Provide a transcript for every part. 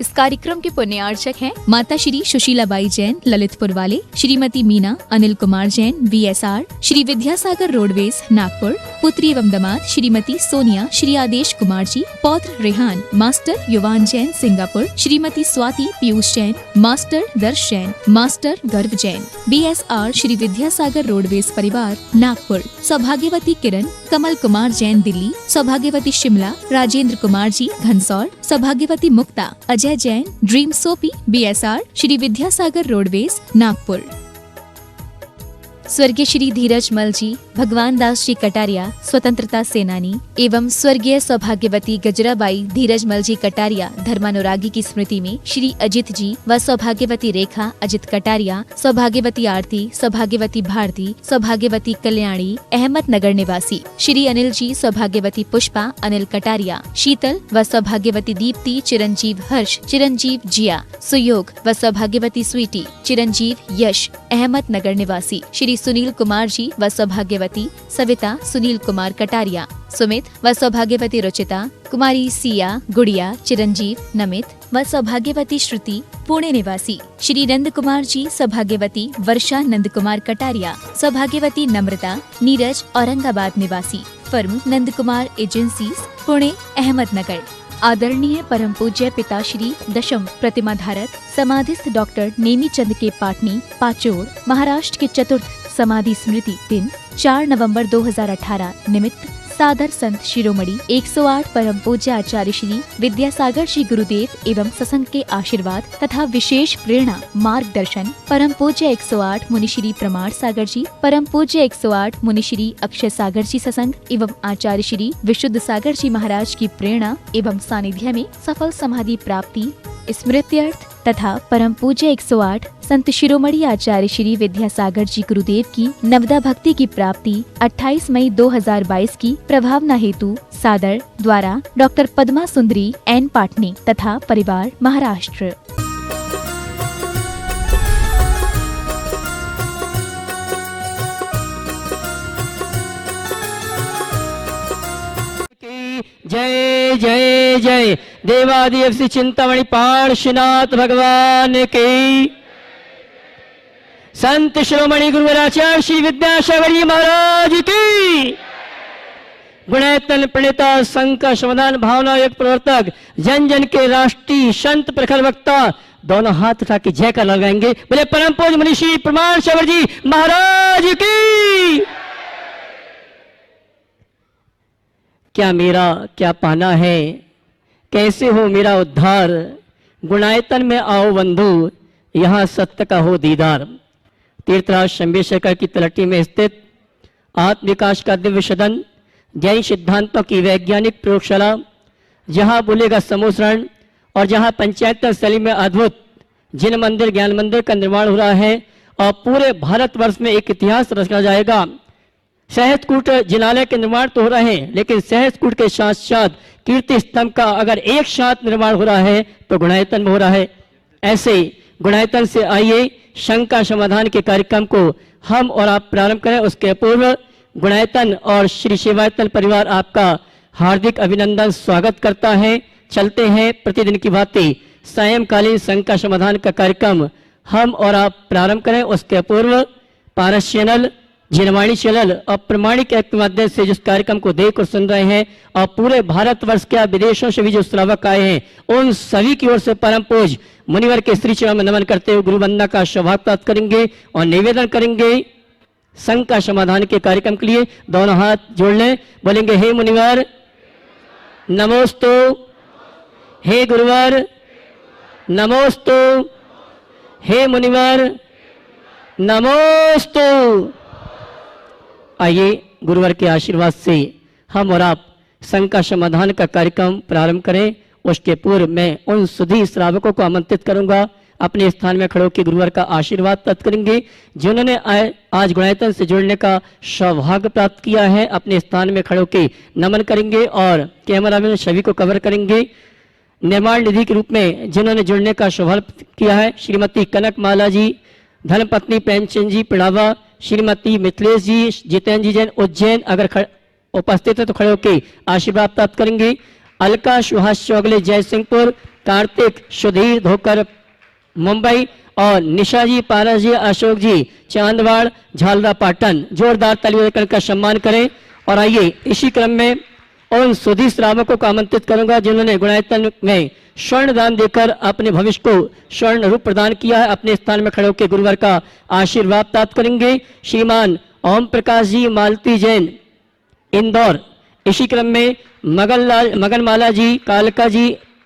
इस कार्यक्रम के पुण्यार्चक हैं माता श्री सुशीलाबाई जैन ललितपुर वाले, श्रीमती मीना अनिल कुमार जैन VSR, श्री विद्यासागर रोडवेज नागपुर, पुत्री एवं दामाद श्रीमती सोनिया श्री आदेश कुमार जी, पौत्र रेहान मास्टर युवान जैन सिंगापुर, श्रीमती स्वाति पीयूष जैन, मास्टर दर्श जैन, मास्टर गर्व जैन, BSR श्री विद्यासागर रोडवेज परिवार नागपुर, सौभाग्यवती किरण कमल कुमार जैन दिल्ली, सौभाग्यवती शिमला राजेंद्र कुमार जी घनसौर, सौभाग्यवती मुक्ता अजय जैन ड्रीम सोपी BSR श्री विद्यासागर रोडवेज नागपुर। स्वर्गीय श्री धीरज मल जी भगवान दास जी कटारिया स्वतंत्रता सेनानी एवं स्वर्गीय सौभाग्यवती गजराबाई धीरज मल जी कटारिया धर्मानुरागी की स्मृति में श्री अजित जी व सौभाग्यवती रेखा अजित कटारिया, सौभाग्यवती आरती, सौभाग्यवती भारती, सौभाग्यवती कल्याणी अहमदनगर निवासी, श्री अनिल जी सौभाग्यवती पुष्पा अनिल कटारिया, शीतल व सौभाग्यवती दीप्ति, चिरंजीव हर्ष, चिरंजीव जिया, सुयोग व सौभाग्यवती स्वीटी, चिरंजीव यश अहमदनगर निवासी, श्री सुनील कुमार जी व सौभाग्यवती सविता सुनील कुमार कटारिया, सुमित व सौभाग्यवती रुचिता, कुमारी सिया गुड़िया चिरंजीव नमित व सौभाग्यवती श्रुति पुणे निवासी, श्री नंद कुमार जी सौभाग्यवती वर्षा नंद कुमार कटारिया, सौभाग्यवती नम्रता नीरज औरंगाबाद निवासी, फर्म नंद कुमार एजेंसीज पुणे अहमदनगर। आदरणीय परम पूज्य पिता श्री दशम प्रतिमा धारक समाधिस्थ डॉक्टर नेमीचंद के पाटनी पाचोड़ महाराष्ट्र के चतुर्थ समाधि स्मृति दिन 4 नवंबर 2018 निमित्त सादर संत शिरोमणि 108 परम पूज्य आचार्य श्री विद्यासागर श्री गुरुदेव एवं सत्संग के आशीर्वाद तथा विशेष प्रेरणा मार्गदर्शन परम पूज्य 108 मुनि श्री प्रमाण सागर जी, परम पूज्य 108 मुनि श्री अक्षय सागर जी सत्संग एवं आचार्य श्री विशुद्ध सागर जी महाराज की प्रेरणा एवं सानिध्य में सफल समाधि प्राप्ति स्मृत्यर्थ तथा परम पूज्य 108 संत शिरोमणि आचार्य श्री विद्यासागर जी गुरुदेव की नवदा भक्ति की प्राप्ति 28 मई 2022 की प्रभावना हेतु सादर द्वारा डॉक्टर पद्मा सुंदरी N पाटनी तथा परिवार महाराष्ट्र। जय जय जय देवादिदेव श्री चिंतामणि पार्श्वनाथ भगवान की, संत शिरोमणि गुरुवराचार्य श्री विद्यासागर जी महाराज की, गुणैतन प्रणेता संघ का समाधान भावना युक्त प्रवर्तक जन जन के राष्ट्रीय संत प्रखर वक्ता दोनों हाथ उठा के जयकार लगाएंगे। बोले परम पूज्य मुनि श्री प्रमाण सागर जी महाराज की। क्या मेरा क्या पाना है, कैसे हो मेरा उद्धार, गुणायतन में आओ बंधु, यहाँ सत्य का हो दीदार। तीर्थराज शंभेशकर की तलहटी में स्थित आत्म विकास का दिव्य सदन, जैन सिद्धांतों की वैज्ञानिक प्रयोगशाला, जहाँ बोलेगा समूसरण और जहाँ पंचायत शैली में अद्भुत जिन मंदिर ज्ञान मंदिर का निर्माण हो रहा है और पूरे भारतवर्ष में एक इतिहास रचा जाएगा। सहस्त्रकूट जिनालय के निर्माण तो हो रहे हैं, लेकिन सहस्त्रकूट के साथ साथ कीर्ति स्तंभ का अगर एक साथ निर्माण हो रहा है तो गुणायतन में हो रहा है। ऐसे गुणायतन से आइए शंका समाधान के कार्यक्रम को हम और आप प्रारंभ करें। उसके पूर्व गुणायतन और श्री सेवायतन परिवार आपका हार्दिक अभिनंदन स्वागत करता है। चलते हैं प्रतिदिन की भांति सायंकालीन शंका समाधान का कार्यक्रम हम और आप प्रारंभ करें। उसके पूर्व पारस चैनल, जिनवाणी चैनल और प्रमाणिक ऐप के माध्यम से जिस कार्यक्रम को देख और सुन रहे हैं और पूरे भारतवर्ष के विदेशों से भी जो श्रावक आए हैं उन सभी की ओर से परम पूज्य मुनिवर के श्री चरण में नमन करते हुए गुरु वंदना का सौभाग्य प्राप्त करेंगे और निवेदन करेंगे संघ का समाधान के कार्यक्रम के लिए दोनों हाथ जोड़ लें। बोलेंगे हे मुनिवर नमोस्तु, हे गुरुवर नमोस्तु, हे मुनिवर नमोस्तु। आइए गुरुवर के आशीर्वाद से हम और आप संघ का समाधान का कार्यक्रम प्रारंभ करें। उसके पूर्व मैं उन सुधी श्रावकों को आमंत्रित करूंगा अपने स्थान में खड़े होकर गुरुवर का आशीर्वाद प्राप्त करेंगे। जिन्होंने आज गुणायतन से जुड़ने का सौभाग्य प्राप्त किया है अपने स्थान में खड़े होकर नमन करेंगे और कैमरा में सभी को कवर करेंगे। निर्माण निधि के रूप में जिन्होंने जुड़ने का सौभाग्य किया है श्रीमती कनक माला जी, धर्मपत्नी प्रेमचंद जी पिड़ावा, श्रीमती मिथिलेश जी, जितेंद्र जी जैन उज्जैन, अगर उपस्थित है तो खड़े होकर आशीर्वाद प्राप्त करेंगे। अलका सुहास चौगले जयसिंहपुर, कार्तिक सुधीर धोकर मुंबई और निशा जी, पारस जी, अशोक जी चांदवाड़ झालरा पाटन। जोरदार तालियों देकर का सम्मान करें। और आइए इसी क्रम में उन सुधीर श्रावकों को आमंत्रित करूंगा जिन्होंने गुणायतन में स्वर्ण दान देकर अपने भविष्य को स्वर्ण रूप प्रदान किया है। अपने स्थान में खड़े होकर गुरुवर का आशीर्वाद प्राप्त करेंगे। श्रीमान ओम प्रकाश जी, मालती जैन इंदौर। इसी क्रम में मगनमाला जी,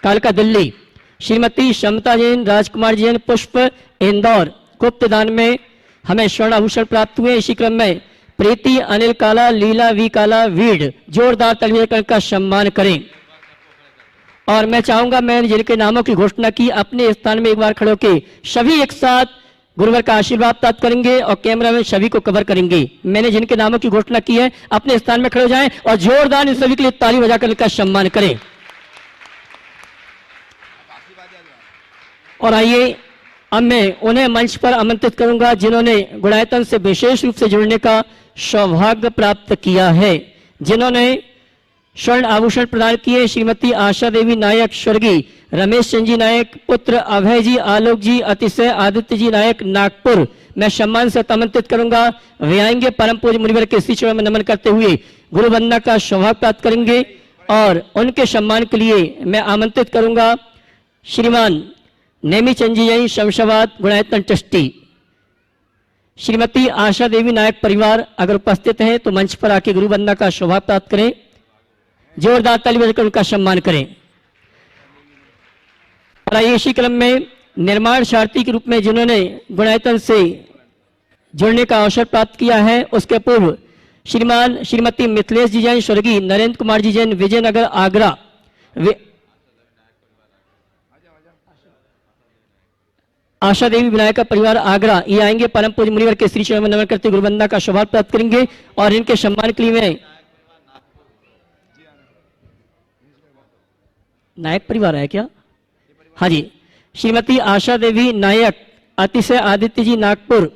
कालका दिल्ली। श्रीमती समता जैन, राजकुमार जैन पुष्प इंदौर। गुप्त दान में हमें स्वर्ण आभूषण प्राप्त हुए। इसी क्रम में प्रीति अनिल काला, लीला वी काला वीड। जोरदार तालियों का सम्मान करें। और मैं चाहूंगा, मैंने जिनके नामों की घोषणा की अपने स्थान में एक बार खड़े होकर सभी एक साथ गुरुवर का आशीर्वाद प्राप्त करेंगे और कैमरा में सभी को कवर करेंगे। मैंने जिनके नामों की घोषणा की है अपने स्थान में खड़े हो जाएं और जोरदार इन सभी के लिए ताली बजाकर इनका सम्मान करें। और आइए अब मैं उन्हें मंच पर आमंत्रित करूंगा जिन्होंने गुणायतन से विशेष रूप से जुड़ने का सौभाग्य प्राप्त किया है, जिन्होंने स्वर्ण आभूषण प्रदान किए। श्रीमती आशा देवी नायक, स्वर्गीय रमेश चंद जी नायक पुत्र अभय जी, आलोक जी, अतिशय आदित्य जी नायक नागपुर। मैं सम्मान से आमंत्रित करूंगा। वे आएंगे, परम पूज्य मुनिवर के श्री चरणों में नमन करते हुए गुरु वंदना का सौभाग्य प्राप्त करेंगे। और उनके सम्मान के लिए मैं आमंत्रित करूंगा श्रीमान नेमी चंद जी जैन, शमशाबाद गुणायतन ट्रस्टी। श्रीमती आशा देवी नायक परिवार अगर उपस्थित हैं तो मंच पर आके गुरु वंदना का सौभाग्य प्राप्त करें। जोरदार ताली बजाकर उनका सम्मान करें। और इसी क्रम में निर्माण सारथी के रूप में जिन्होंने गुणायतन से जुड़ने का अवसर प्राप्त किया है, उसके पूर्व श्रीमती मिथिलेश जी जैन, स्वर्गीय नरेंद्र कुमार जी जैन, विजयनगर आगरा। आशा देवी विनायक का परिवार आगरा, ये आएंगे, परम पूज्य मुनिवर के श्री चरणों में नमन करते गुरु वंदना का सौभाग्य प्राप्त करेंगे। और इनके सम्मान के लिए मैं नायक परिवार है क्या? हाँ जी, श्रीमती आशा देवी नायक, अतिशय आदित्य जी नागपुर,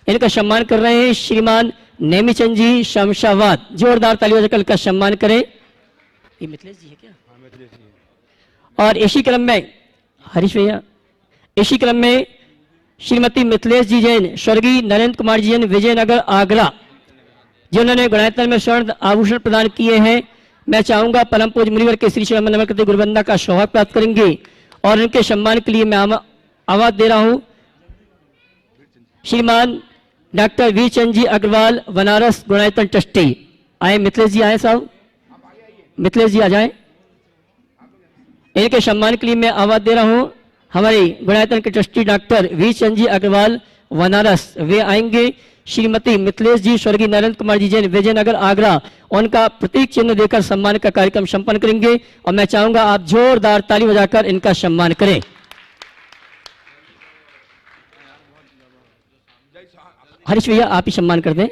इनका सम्मान कर रहे हैं। श्रीमान नेमीचंद जी शमशाबाद। जोरदार तालियों से कल का सम्मान करें। ये मिथिलेश जी है क्या? हाँ, मिथिलेश जी। और इसी क्रम में हरीश भैया, इसी क्रम में श्रीमती मिथिलेश जी जैन, स्वर्गीय नरेंद्र कुमार जी जैन, विजयनगर आगरा, जिन्होंने गुणायतन में स्वर्ण आभूषण प्रदान किए हैं। मैं चाहूंगा परम पूज्य मुनिवर के श्री चरणों में नमन करते गुरु वंदना का सौभाग्य प्राप्त करेंगे। और इनके सम्मान के लिए मैं आवाज दे रहा हूं श्रीमान doctor V Chand ji Agarwal, Banaras Gunayatan trustee. आए मिथिलेश जी, आए साहब, मिथिलेश जी आ जाए। इनके सम्मान के लिए मैं आवाज दे रहा हूं हमारे गुणायतन के trustee doctor V Chand ji Agarwal, Banaras. वे आएंगे। श्रीमती मिथिलेश जी, स्वर्गीय नरेंद्र कुमार जी जैन, विजयनगर आगरा, उनका प्रतीक चिन्ह देकर सम्मान का कार्यक्रम संपन्न करेंगे। और मैं चाहूंगा आप जोरदार ताली बजाकर इनका सम्मान करें। हरीश भैया आप ही सम्मान कर दें।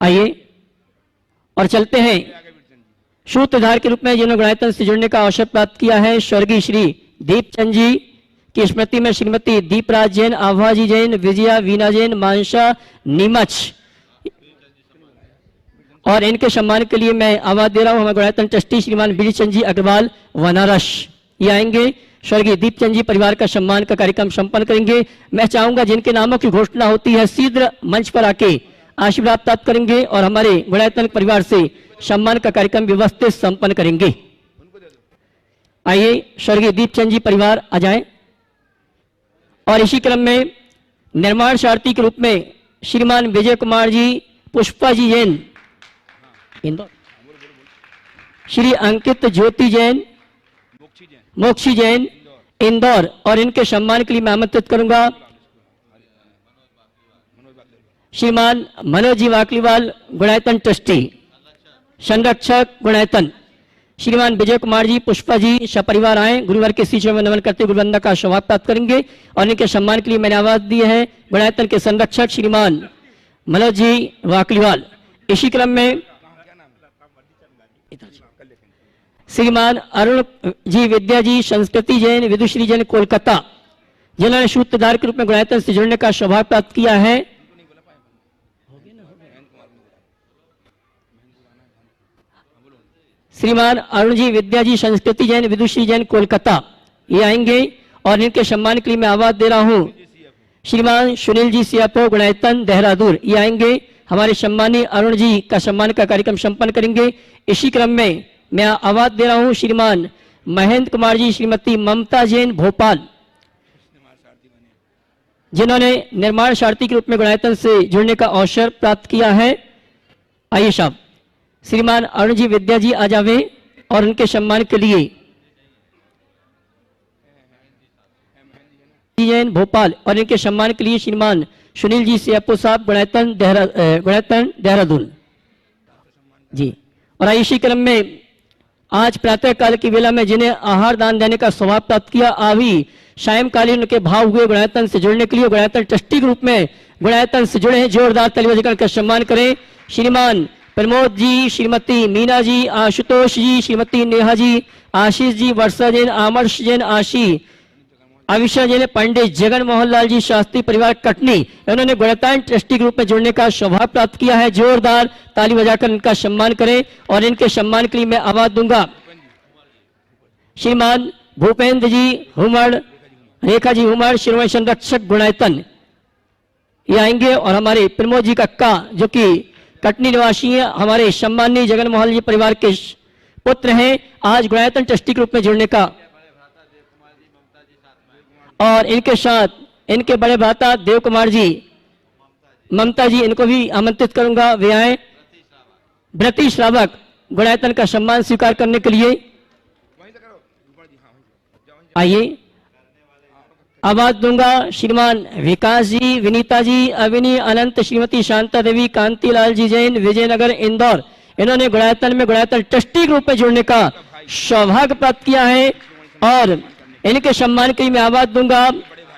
आइए और चलते हैं सूत्रधार के रूप में जिन्होंने गुणायतन से जुड़ने का अवसर प्राप्त किया है, स्वर्गीय श्री दीपचंद जी की स्मृति में श्रीमती दीपराज जैन, आभा जी जैन, विजया वीना जैन, मानसा नीमच। और इनके सम्मान के लिए मैं आवाज दे रहा हूं हमारे गुणायतन ट्रस्टी श्रीमान बीरचंद जी अग्रवाल, बनारस। ये आएंगे, स्वर्गीय दीपचंद जी परिवार का सम्मान का कार्यक्रम संपन्न करेंगे। मैं चाहूंगा जिनके नामों की घोषणा होती है शीघ्र मंच पर आके आशीर्वाद प्राप्त करेंगे और हमारे गुणायतन परिवार से सम्मान का कार्यक्रम व्यवस्थित संपन्न करेंगे। आइए स्वर्गीय दीपचंद जी परिवार आ जाएं। और इसी क्रम में निर्माण सारथी के रूप में श्रीमान विजय कुमार जी, पुष्पा जी जैन इंदौर, श्री अंकित ज्योति जैन, मोक्षी जैन इंदौर। और इनके सम्मान के लिए मैं आमंत्रित करूंगा श्रीमान मनोज जी वाकलीवाल, गुणायतन ट्रस्टी संरक्षक गुणायतन। श्रीमान विजय कुमार जी, पुष्पा जी सपरिवार आए, गुरुवार के श्री में नमन करते गुरु वंदना का सौभाग्य प्राप्त करेंगे। और इनके सम्मान के लिए मैंने आवाज दी है गुणायतन के संरक्षक श्रीमान मनोज जी वाकलीवाल। इसी क्रम में श्रीमान अरुण जी, विद्या जी, संस्कृति जैन, विदुश्री जैन कोलकाता, जिन्होंने सूत्रधार के रूप में गुणायतन से जुड़ने का सौभाग्य प्राप्त किया है। श्रीमान अरुण जी विद्या जी संस्कृति जैन विदुषी जैन कोलकाता, ये आएंगे और इनके सम्मान के लिए मैं आवाज दे रहा हूं श्रीमान सुनील जी सियापो गुणायतन देहरादून, ये आएंगे हमारे सम्मानीय अरुण जी का सम्मान का कार्यक्रम संपन्न करेंगे। इसी क्रम में मैं आवाज दे रहा हूं श्रीमान महेंद्र कुमार जी श्रीमती ममता जैन भोपाल, जिन्होंने निर्माण सारथी के रूप में गुणायतन से जुड़ने का अवसर प्राप्त किया है। आइए साहब, श्रीमान अरुण जी विद्या जी आ जावे और उनके सम्मान के लिए जैन भोपाल और इनके सम्मान के लिए श्रीमान सुनील जी सियापो साहब गुणायतन देहरादून जी। और इसी क्रम में आज प्रातः काल की वेला में जिन्हें आहार दान देने का सौभाग्य प्राप्त किया, अभी सायंकालीन उनके भाव हुए गुणायतन से जुड़ने के लिए गुणायतन ट्रस्टी के रूप में गुणायतन से जुड़े हैं, जोरदार ताली बजाकर का सम्मान करें। श्रीमान प्रमोद जी, श्रीमती मीना जी, आशुतोष जी, श्रीमती नेहा जी, आशीष जी, वर्षा जैन, आमर्श जैन, आशी अविशा जैन, पंडित जगन मोहन लाल जी शास्त्री परिवार कटनी, इन्होंने गुणायतन ट्रस्टी के रूप में जुड़ने का सौभाग्य प्राप्त किया है। जोरदार ताली बजाकर इनका सम्मान करें और इनके सम्मान के लिए मैं आवाज दूंगा श्रीमान भूपेंद्र जी हुमड़, रेखा जी हुमड़, शिरोमणि संरक्षक गुणायतन, ये आएंगे और हमारे प्रमोद जी का अक्का जो कि कटनी निवासी हैं, हमारे सम्मानीय जगन मोहन जी परिवार के पुत्र हैं, आज गुणायतन ट्रस्टी के रूप में जुड़ने का। और इनके साथ इनके बड़े भ्राता देव कुमार जी, ममता जी, इनको भी आमंत्रित करूंगा, वे आए व्रती श्रावक गुणायतन का सम्मान स्वीकार करने के लिए। आइए आवाज दूंगा श्रीमान विकास जी, विनीता जी, अविनी अनंत, श्रीमती शांता देवी, कांतिलाल जी जैन, विजयनगर इंदौर, इन्होंने गुणायतन में गुणायतन ट्रस्टी के रूप में जुड़ने का सौभाग्य प्राप्त किया है। और इनके सम्मान के लिए मैं आवाज दूंगा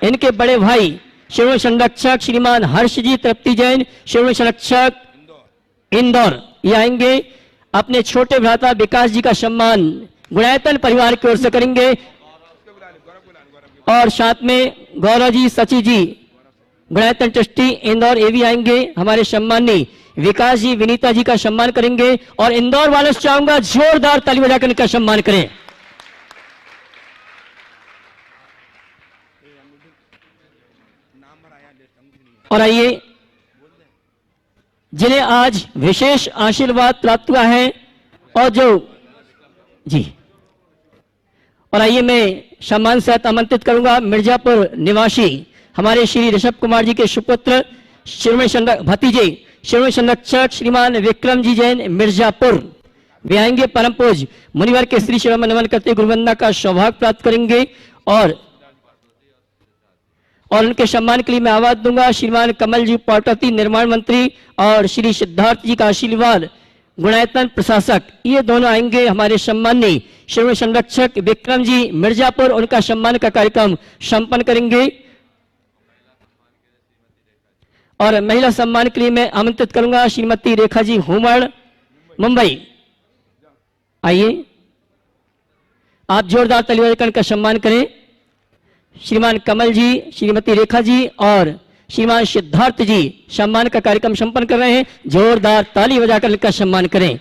इनके बड़े भाई शिरोमणि संरक्षक श्रीमान हर्ष जी तृप्ति जैन, शिरोमणि संरक्षक इंदौर, ये आएंगे अपने छोटे भ्राता विकास जी का सम्मान गुणायतन परिवार की ओर से करेंगे। और साथ में गौरव जी, सची जी, गुणायतन ट्रस्टी इंदौर, ये भी आएंगे, हमारे सम्मानी विकास जी, विनीता जी का सम्मान करेंगे। और इंदौर वालों से चाहूंगा जोरदार ताली बजाकर इनका सम्मान करें। और आइए जिन्हें आज विशेष आशीर्वाद प्राप्त हुआ है और जो जी, और आइए मैं सम्मान से आमंत्रित करूंगा मिर्जापुर निवासी हमारे श्री ऋषभ कुमार जी के सुपुत्र शिरोमणि भतीजे शिरोमणि संरक्षक श्रीमान विक्रम जी जैन मिर्जापुर, वे आएंगे परम पूज मुनिवर के श्री शिरोमणि नमन करते गुरुवंदना का सौभाग्य प्राप्त करेंगे। और उनके सम्मान के लिए मैं आवाज दूंगा श्रीमान कमल जी पौटती निर्माण मंत्री और श्री सिद्धार्थ जी का आशीर्वाद गुणायतन प्रशासक, ये दोनों आएंगे हमारे सम्मानी शिरोमणि संरक्षक विक्रम जी मिर्जापुर, उनका सम्मान का कार्यक्रम संपन्न करेंगे। और महिला सम्मान के लिए मैं आमंत्रित करूंगा श्रीमती रेखा जी हुमड़ मुंबई, आइए आप जोरदार ताली बजाकर का सम्मान करें। श्रीमान कमल जी, श्रीमती रेखा जी और श्रीमान सिद्धार्थ जी सम्मान का कार्यक्रम संपन्न कर रहे हैं, जोरदार ताली बजाकर इनका सम्मान करें।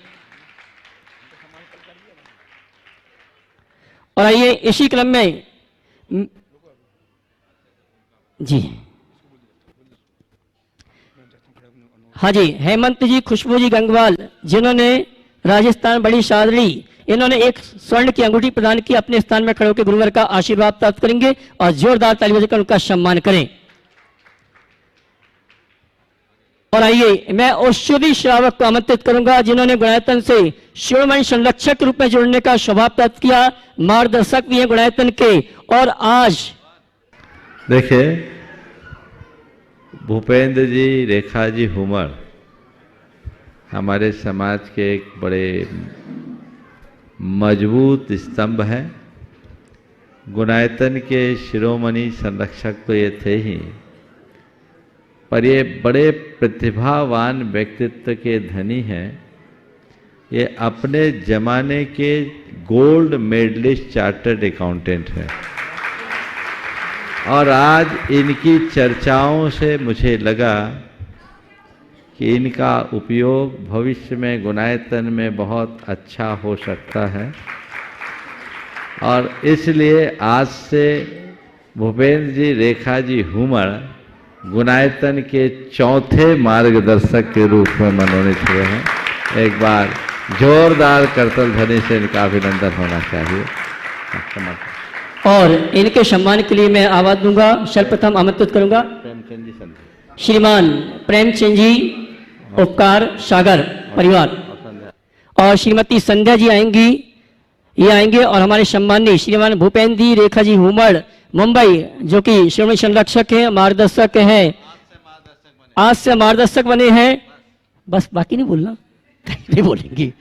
और आइए इसी क्रम में जी, हाँ जी, हेमंत जी, खुशबू जी गंगवाल, जिन्होंने राजस्थान बड़ी शादरी, इन्होंने एक स्वर्ण की अंगूठी प्रदान की, अपने स्थान में खड़े होकर गुरुवर का आशीर्वाद प्राप्त करेंगे और जोरदार ताली बजाकर उनका सम्मान करें। और आइए मैं औषधि श्रावक को आमंत्रित करूंगा जिन्होंने गुणायतन से शिरोमणि संरक्षक के रूप में जुड़ने का सौभाग्य प्राप्त किया, मार्गदर्शक भी हैं गुणायतन के। और आज देखिए भूपेंद्र जी, रेखा जी हुमर हमारे समाज के एक बड़े मजबूत स्तंभ हैं। गुणायतन के शिरोमणि संरक्षक तो ये थे ही, पर ये बड़े प्रतिभावान व्यक्तित्व के धनी हैं। ये अपने जमाने के गोल्ड मेडलिस्ट चार्टर्ड अकाउंटेंट हैं और आज इनकी चर्चाओं से मुझे लगा कि इनका उपयोग भविष्य में गुणायतन में बहुत अच्छा हो सकता है। और इसलिए आज से भूपेंद्र जी, रेखा जी हुमड़ गुणायतन के चौथे मार्गदर्शक के रूप में मनोनीत हुए हैं। एक बार जोरदार करतल ध्वनि से इनका अभिनंदन होना चाहिए। और इनके सम्मान के लिए मैं आवाज दूंगा। सर्वप्रथम आमंत्रित करूंगा प्रेमचंद जी संध्या, श्रीमान प्रेमचंद जी उपकार सागर परिवार, और श्रीमती संध्या जी आएंगी, ये आएंगे। और हमारे सम्माननीय श्रीमान भूपेंद्र जी, रेखा जी हुमड़ मुंबई, जो कि श्रेणी संरक्षक हैं, मार्गदर्शक हैं, आज से मार्गदर्शक बने हैं। बस बाकी नहीं बोलना नहीं बोलेंगी।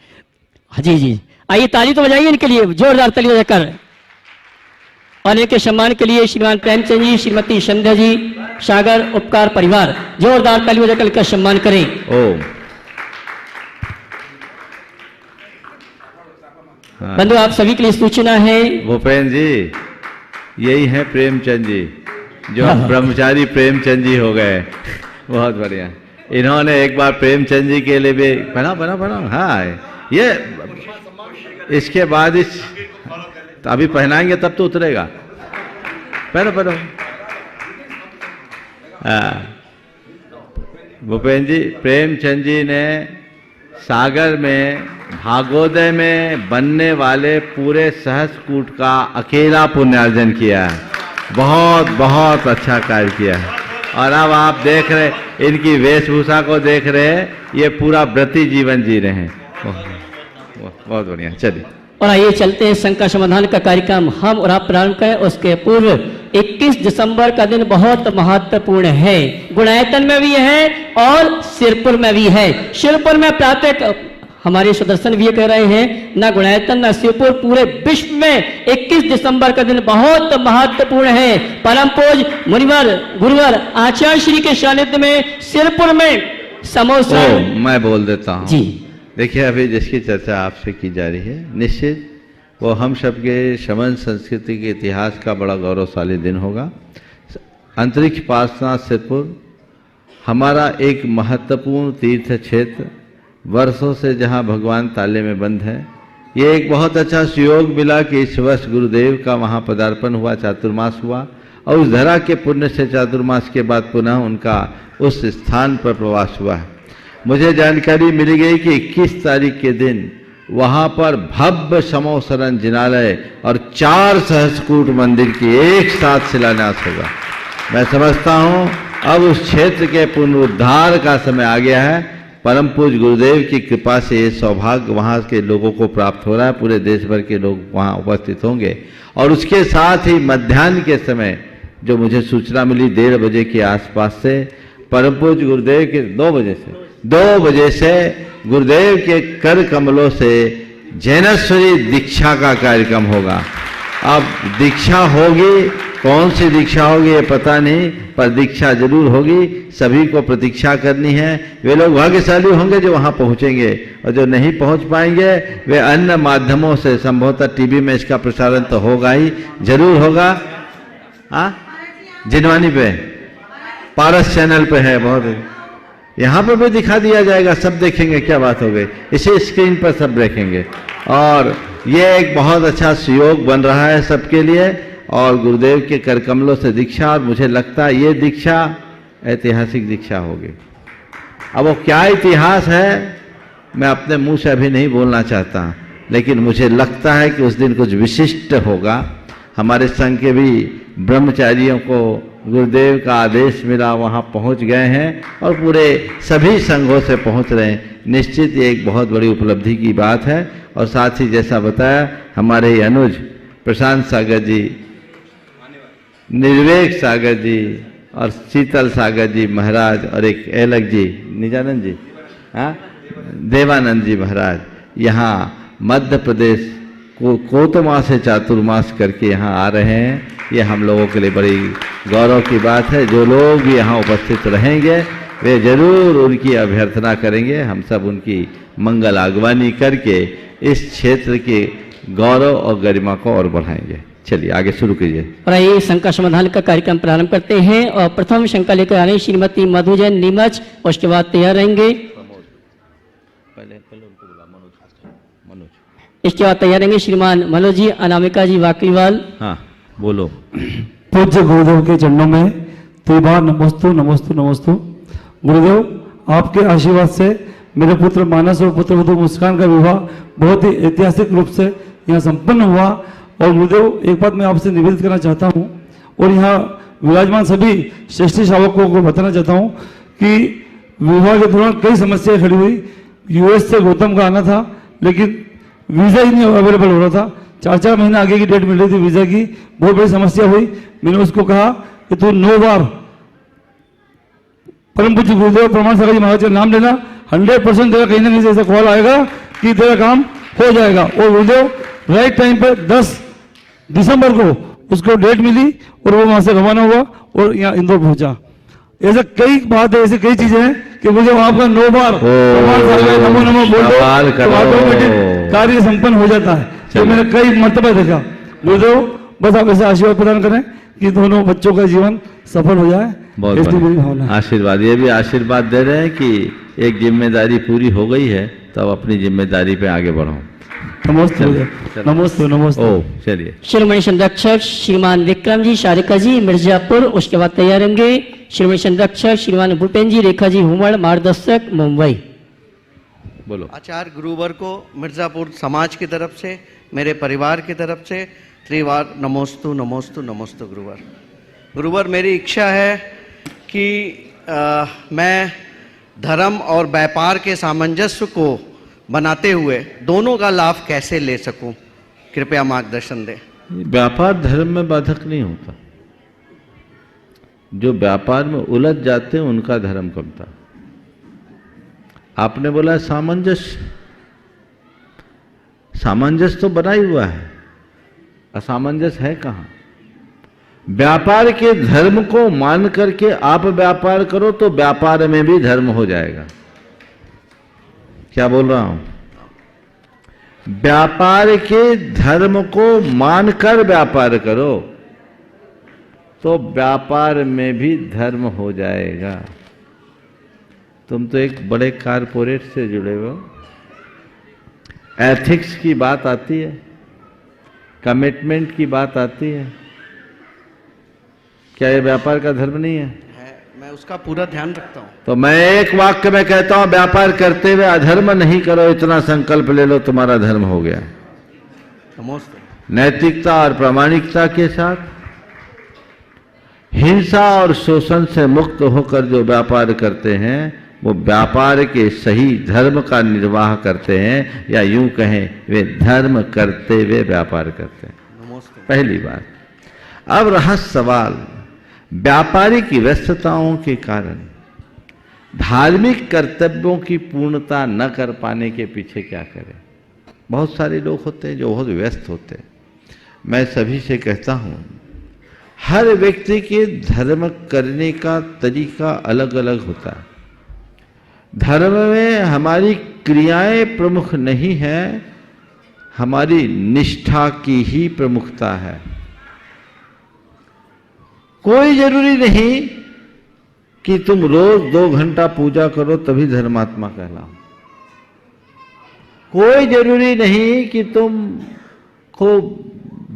हाँ जी जी, आइए ताली तो बजाइए इनके लिए, जोरदार ताली बजाकर। और इनके सम्मान के लिए श्रीमान प्रेमचंद जी, श्रीमती संध्या जी, सागर उपकार परिवार, जोरदार ताली बजाकर इनका सम्मान करें। ओम। हाँ। बंधु, आप सभी के लिए सूचना है। भूपेंद्र जी, यही है प्रेमचंद जी, जो अब ब्रह्मचारी प्रेमचंद जी हो गए। बहुत बढ़िया। इन्होंने एक बार प्रेमचंद जी के लिए भी बना। हाँ, ये इसके बाद तो अभी पहनाएंगे तब तो उतरेगा। पहनो। भूपेंद्र जी, प्रेमचंद जी ने सागर में भागोदय में बनने वाले पूरे सहस्त्रकूट का अकेला पुण्यार्जन किया है। बहुत बहुत अच्छा कार्य किया है। और अब आप देख रहे, इनकी वेशभूषा को देख रहे हैं, ये पूरा व्रती जीवन जी रहे हैं। बहुत बढ़िया। चलिए, और आइए चलते हैं शंका समाधान का कार्यक्रम हम और आप प्रारंभ करें। उसके पूर्व 21 दिसंबर का दिन बहुत महत्वपूर्ण है। गुणायतन में भी है और सिरपुर में भी है। सिरपुर में प्रातः हमारे सुदर्शन भी ये कह रहे हैं, ना गुणायतन ना सिरपुर, पूरे विश्व में 21 दिसंबर का दिन बहुत महत्वपूर्ण है। परम पूज मुनिवर गुरुवर आचार्य श्री के सानिध्य में सिरपुर में समोसा। मैं बोल देता हूँ जी। देखिए, अभी जिसकी चर्चा आपसे की जा रही है, निश्चित वो हम सबके शमन संस्कृति के इतिहास का बड़ा गौरवशाली दिन होगा। अंतरिक्ष पार्श्वनाथ सिरपुर हमारा एक महत्वपूर्ण तीर्थ क्षेत्र, वर्षों से जहाँ भगवान ताले में बंद है। ये एक बहुत अच्छा सुयोग मिला कि इस वर्ष गुरुदेव का वहाँ पदार्पण हुआ, चातुर्मास हुआ, और उस धरा के पुण्य से चातुर्मास के बाद पुनः उनका उस स्थान पर प्रवास हुआ है। मुझे जानकारी मिली गई कि 21 तारीख के दिन वहाँ पर भव्य समोसरण जिनालय और 4 सहस्त्रकूट मंदिर की एक साथ शिलान्यास होगा। मैं समझता हूँ अब उस क्षेत्र के पुनरुद्धार का समय आ गया है। परम पूज्य गुरुदेव की कृपा से ये सौभाग्य वहाँ के लोगों को प्राप्त हो रहा है। पूरे देश भर के लोग वहाँ उपस्थित होंगे। और उसके साथ ही मध्याह्न के समय जो मुझे सूचना मिली 1:30 बजे के आसपास से, परम पूज्य गुरुदेव के 2 बजे से गुरुदेव के कर कमलों से जैनेश्वरी दीक्षा का कार्यक्रम होगा। अब दीक्षा होगी, कौन सी दीक्षा होगी ये पता नहीं, पर दीक्षा जरूर होगी। सभी को प्रतीक्षा करनी है। वे लोग भाग्यशाली होंगे जो वहाँ पहुँचेंगे, और जो नहीं पहुँच पाएंगे वे अन्य माध्यमों से, संभवतः टीवी में इसका प्रसारण तो होगा ही, जरूर होगा। जिनवानी पे, पारस चैनल पे है, बहुत यहाँ पर भी दिखा दिया जाएगा, सब देखेंगे। क्या बात हो गई, इसी स्क्रीन पर सब देखेंगे। और ये एक बहुत अच्छा सहयोग बन रहा है सबके लिए, और गुरुदेव के कर कमलों से दीक्षा, और मुझे लगता है ये दीक्षा ऐतिहासिक दीक्षा होगी। अब वो क्या इतिहास है मैं अपने मुंह से अभी नहीं बोलना चाहता, लेकिन मुझे लगता है कि उस दिन कुछ विशिष्ट होगा। हमारे संघ के भी ब्रह्मचारियों को गुरुदेव का आदेश मिला, वहाँ पहुँच गए हैं, और पूरे सभी संघों से पहुँच रहे हैं। निश्चित ये एक बहुत बड़ी उपलब्धि की बात है। और साथ ही जैसा बताया हमारे ही अनुज प्रशांत सागर जी, निर्वेक सागर जी और शीतल सागर जी महाराज, और एक एलक जी, निजानंद जी, देवानंद जी महाराज, यहाँ मध्य प्रदेश को कोतमा से चातुर्मास करके यहाँ आ रहे हैं। ये हम लोगों के लिए बड़ी गौरव की बात है। जो लोग भी यहाँ उपस्थित रहेंगे वे जरूर उनकी अभ्यर्थना करेंगे। हम सब उनकी मंगल आगवानी करके इस क्षेत्र के गौरव और गरिमा को और बढ़ाएंगे। चलिए आगे शुरू कीजिए। और आइए शंका समाधान का कार्यक्रम प्रारंभ करते हैं और प्रथम शंका लेकर आ रही श्रीमती मधु जैन नीमच, उसके बाद तैयार रहेंगे इसके बाद तैयार रहेंगे श्रीमान मनोज जी अनामिका जी वाकीवाल। हाँ बोलो। पूज्य गुरुदेव के चरणों में त्रिबार नमोस्तु नमोस्तु नमोस्तु। गुरुदेव आपके आशीर्वाद से मेरे पुत्र मानस और पुत्र वधू मुस्कान का विवाह बहुत ही ऐतिहासिक रूप से यहाँ संपन्न हुआ। और गुरुदेव एक बात मैं आपसे निवेदित करना चाहता हूँ और यहाँ विराजमान सभी श्रेष्ठ शावकों को बताना चाहता हूँ कि विवाह के दौरान कई समस्याएं खड़ी हुई। यूएस से गौतम का आना था लेकिन वीज़ा ही नहीं अवेलेबल हो रहा था। 4-4 महीने आगे की डेट मिल रही थी वीज़ा की। बहुत बड़ी समस्या हुई। मैंने उसको कहा कि तू 9 बार परम पूज्य गुरुदेव प्रमाण सागर जी महाराज का नाम लेना, 100% तेरा कहीं ना कहीं से ऐसा कॉल आएगा कि तेरा काम हो जाएगा। और गुरुदेव राइट टाइम पर 10 दिसंबर को उसको डेट मिली और वो वहां से रवाना हुआ और यहाँ इंदौर पहुंचा। ऐसा कई बात है, ऐसे कई चीजें हैं कि मुझे वहां पर 9 बार नमो नमो बोल दो तो ऑटोमेटिक कार्य संपन्न हो जाता है। तो मैंने कई मर्तबा देखा। गुरुदेव बस आप ऐसे आशीर्वाद प्रदान करें कि दोनों बच्चों का जीवन सफल हो जाए। बहुत इसकी मेरी भावना है। आशीर्वाद, ये भी आशीर्वाद दे रहे हैं कि एक जिम्मेदारी पूरी हो गई है तो अब अपनी जिम्मेदारी पे आगे बढ़ो। नमस्ते नमस्ते नमस्ते। ओ चलिए। श्रीमणि संरक्षक श्रीमान विक्रम जी शारिका जी मिर्जापुर, उसके बाद तैयार रहेंगे श्रीमणि संरक्षक श्रीमान भूपेन जी रेखा जी हुमड़ मार्गदर्शक मुंबई। बोलो। आचार्य गुरुवर को मिर्जापुर समाज की तरफ से, मेरे परिवार की तरफ से त्रिवार नमोस्तु नमोस्तु नमोस्तु गुरुवर। गुरुवर मेरी इच्छा है कि मैं धर्म और व्यापार के सामंजस्य को बनाते हुए दोनों का लाभ कैसे ले सकूं, कृपया मार्गदर्शन दें। व्यापार धर्म में बाधक नहीं होता। जो व्यापार में उलझ जाते हैं उनका धर्म कमता। आपने बोला सामंजस्य, सामंजस्य तो बना ही हुआ है, असामंजस्य है कहां? व्यापार के धर्म को मान करके आप व्यापार करो तो व्यापार में भी धर्म हो जाएगा। क्या बोल रहा हूं? व्यापार के धर्म को मानकर व्यापार करो तो व्यापार में भी धर्म हो जाएगा। तुम तो एक बड़े कारपोरेट से जुड़े हो, एथिक्स की बात आती है, कमिटमेंट की बात आती है। क्या ये व्यापार का धर्म नहीं है? मैं उसका पूरा ध्यान रखता हूं। तो मैं एक वाक्य में कहता हूं, व्यापार करते हुए अधर्म नहीं करो, इतना संकल्प ले लो, तुम्हारा धर्म हो गया। नमस्ते। नैतिकता और प्रामाणिकता के साथ हिंसा और शोषण से मुक्त होकर जो व्यापार करते हैं वो व्यापार के सही धर्म का निर्वाह करते हैं, या यूं कहें वे धर्म करते हुए व्यापार करते हैं। नमस्ते। पहली बात। अब रहा सवाल व्यापारिक व्यस्तताओं के कारण धार्मिक कर्तव्यों की पूर्णता न कर पाने के पीछे क्या करें। बहुत सारे लोग होते हैं जो बहुत व्यस्त होते हैं। मैं सभी से कहता हूं, हर व्यक्ति के धर्म करने का तरीका अलग अलग होता है। धर्म में हमारी क्रियाएं प्रमुख नहीं है, हमारी निष्ठा की ही प्रमुखता है। कोई जरूरी नहीं कि तुम रोज 2 घंटा पूजा करो तभी धर्मात्मा कहलाओ। कोई जरूरी नहीं कि तुम खूब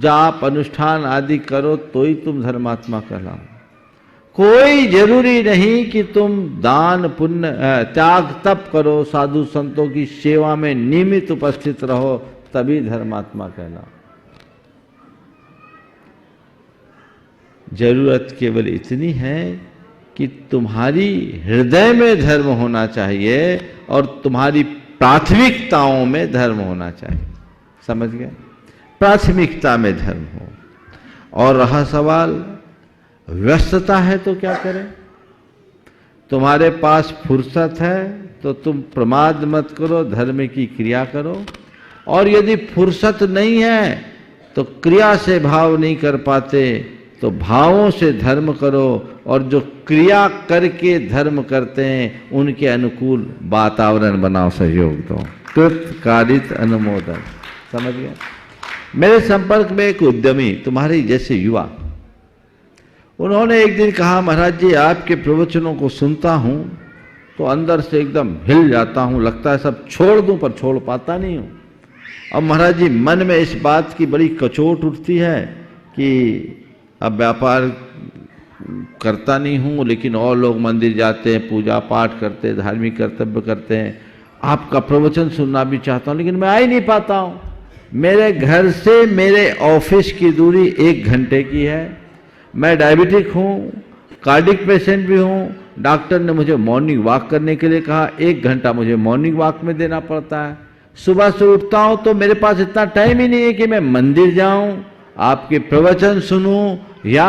जाप अनुष्ठान आदि करो तो ही तुम धर्मात्मा कहलाओ। कोई जरूरी नहीं कि तुम दान पुण्य त्याग तप करो, साधु संतों की सेवा में नियमित उपस्थित रहो तभी धर्मात्मा कहलाओ। जरूरत केवल इतनी है कि तुम्हारी हृदय में धर्म होना चाहिए और तुम्हारी प्राथमिकताओं में धर्म होना चाहिए। समझ गए? प्राथमिकता में धर्म हो। और रहा सवाल व्यस्तता है तो क्या करें? तुम्हारे पास फुर्सत है तो तुम प्रमाद मत करो, धर्म की क्रिया करो। और यदि फुर्सत नहीं है तो क्रिया से भाव नहीं कर पाते तो भावों से धर्म करो, और जो क्रिया करके धर्म करते हैं उनके अनुकूल वातावरण बनाओ, सहयोग दो। कृत कारित अनुमोदन। समझ गए? मेरे संपर्क में एक उद्यमी, तुम्हारे जैसे युवा, उन्होंने एक दिन कहा, महाराज जी आपके प्रवचनों को सुनता हूं तो अंदर से एकदम हिल जाता हूं, लगता है सब छोड़ दूं पर छोड़ पाता नहीं हूं। अब महाराज जी मन में इस बात की बड़ी कचोट उठती है कि अब व्यापार करता नहीं हूं, लेकिन और लोग मंदिर जाते हैं, पूजा पाठ करते हैं, धार्मिक कर्तव्य करते हैं, आपका प्रवचन सुनना भी चाहता हूं, लेकिन मैं आ ही नहीं पाता हूं। मेरे घर से मेरे ऑफिस की दूरी 1 घंटे की है, मैं डायबिटिक हूँ, कार्डिक पेशेंट भी हूँ, डॉक्टर ने मुझे मॉर्निंग वॉक करने के लिए कहा, 1 घंटा मुझे मॉर्निंग वॉक में देना पड़ता है। सुबह से उठता हूँ तो मेरे पास इतना टाइम ही नहीं है कि मैं मंदिर जाऊँ, आपके प्रवचन सुनूं या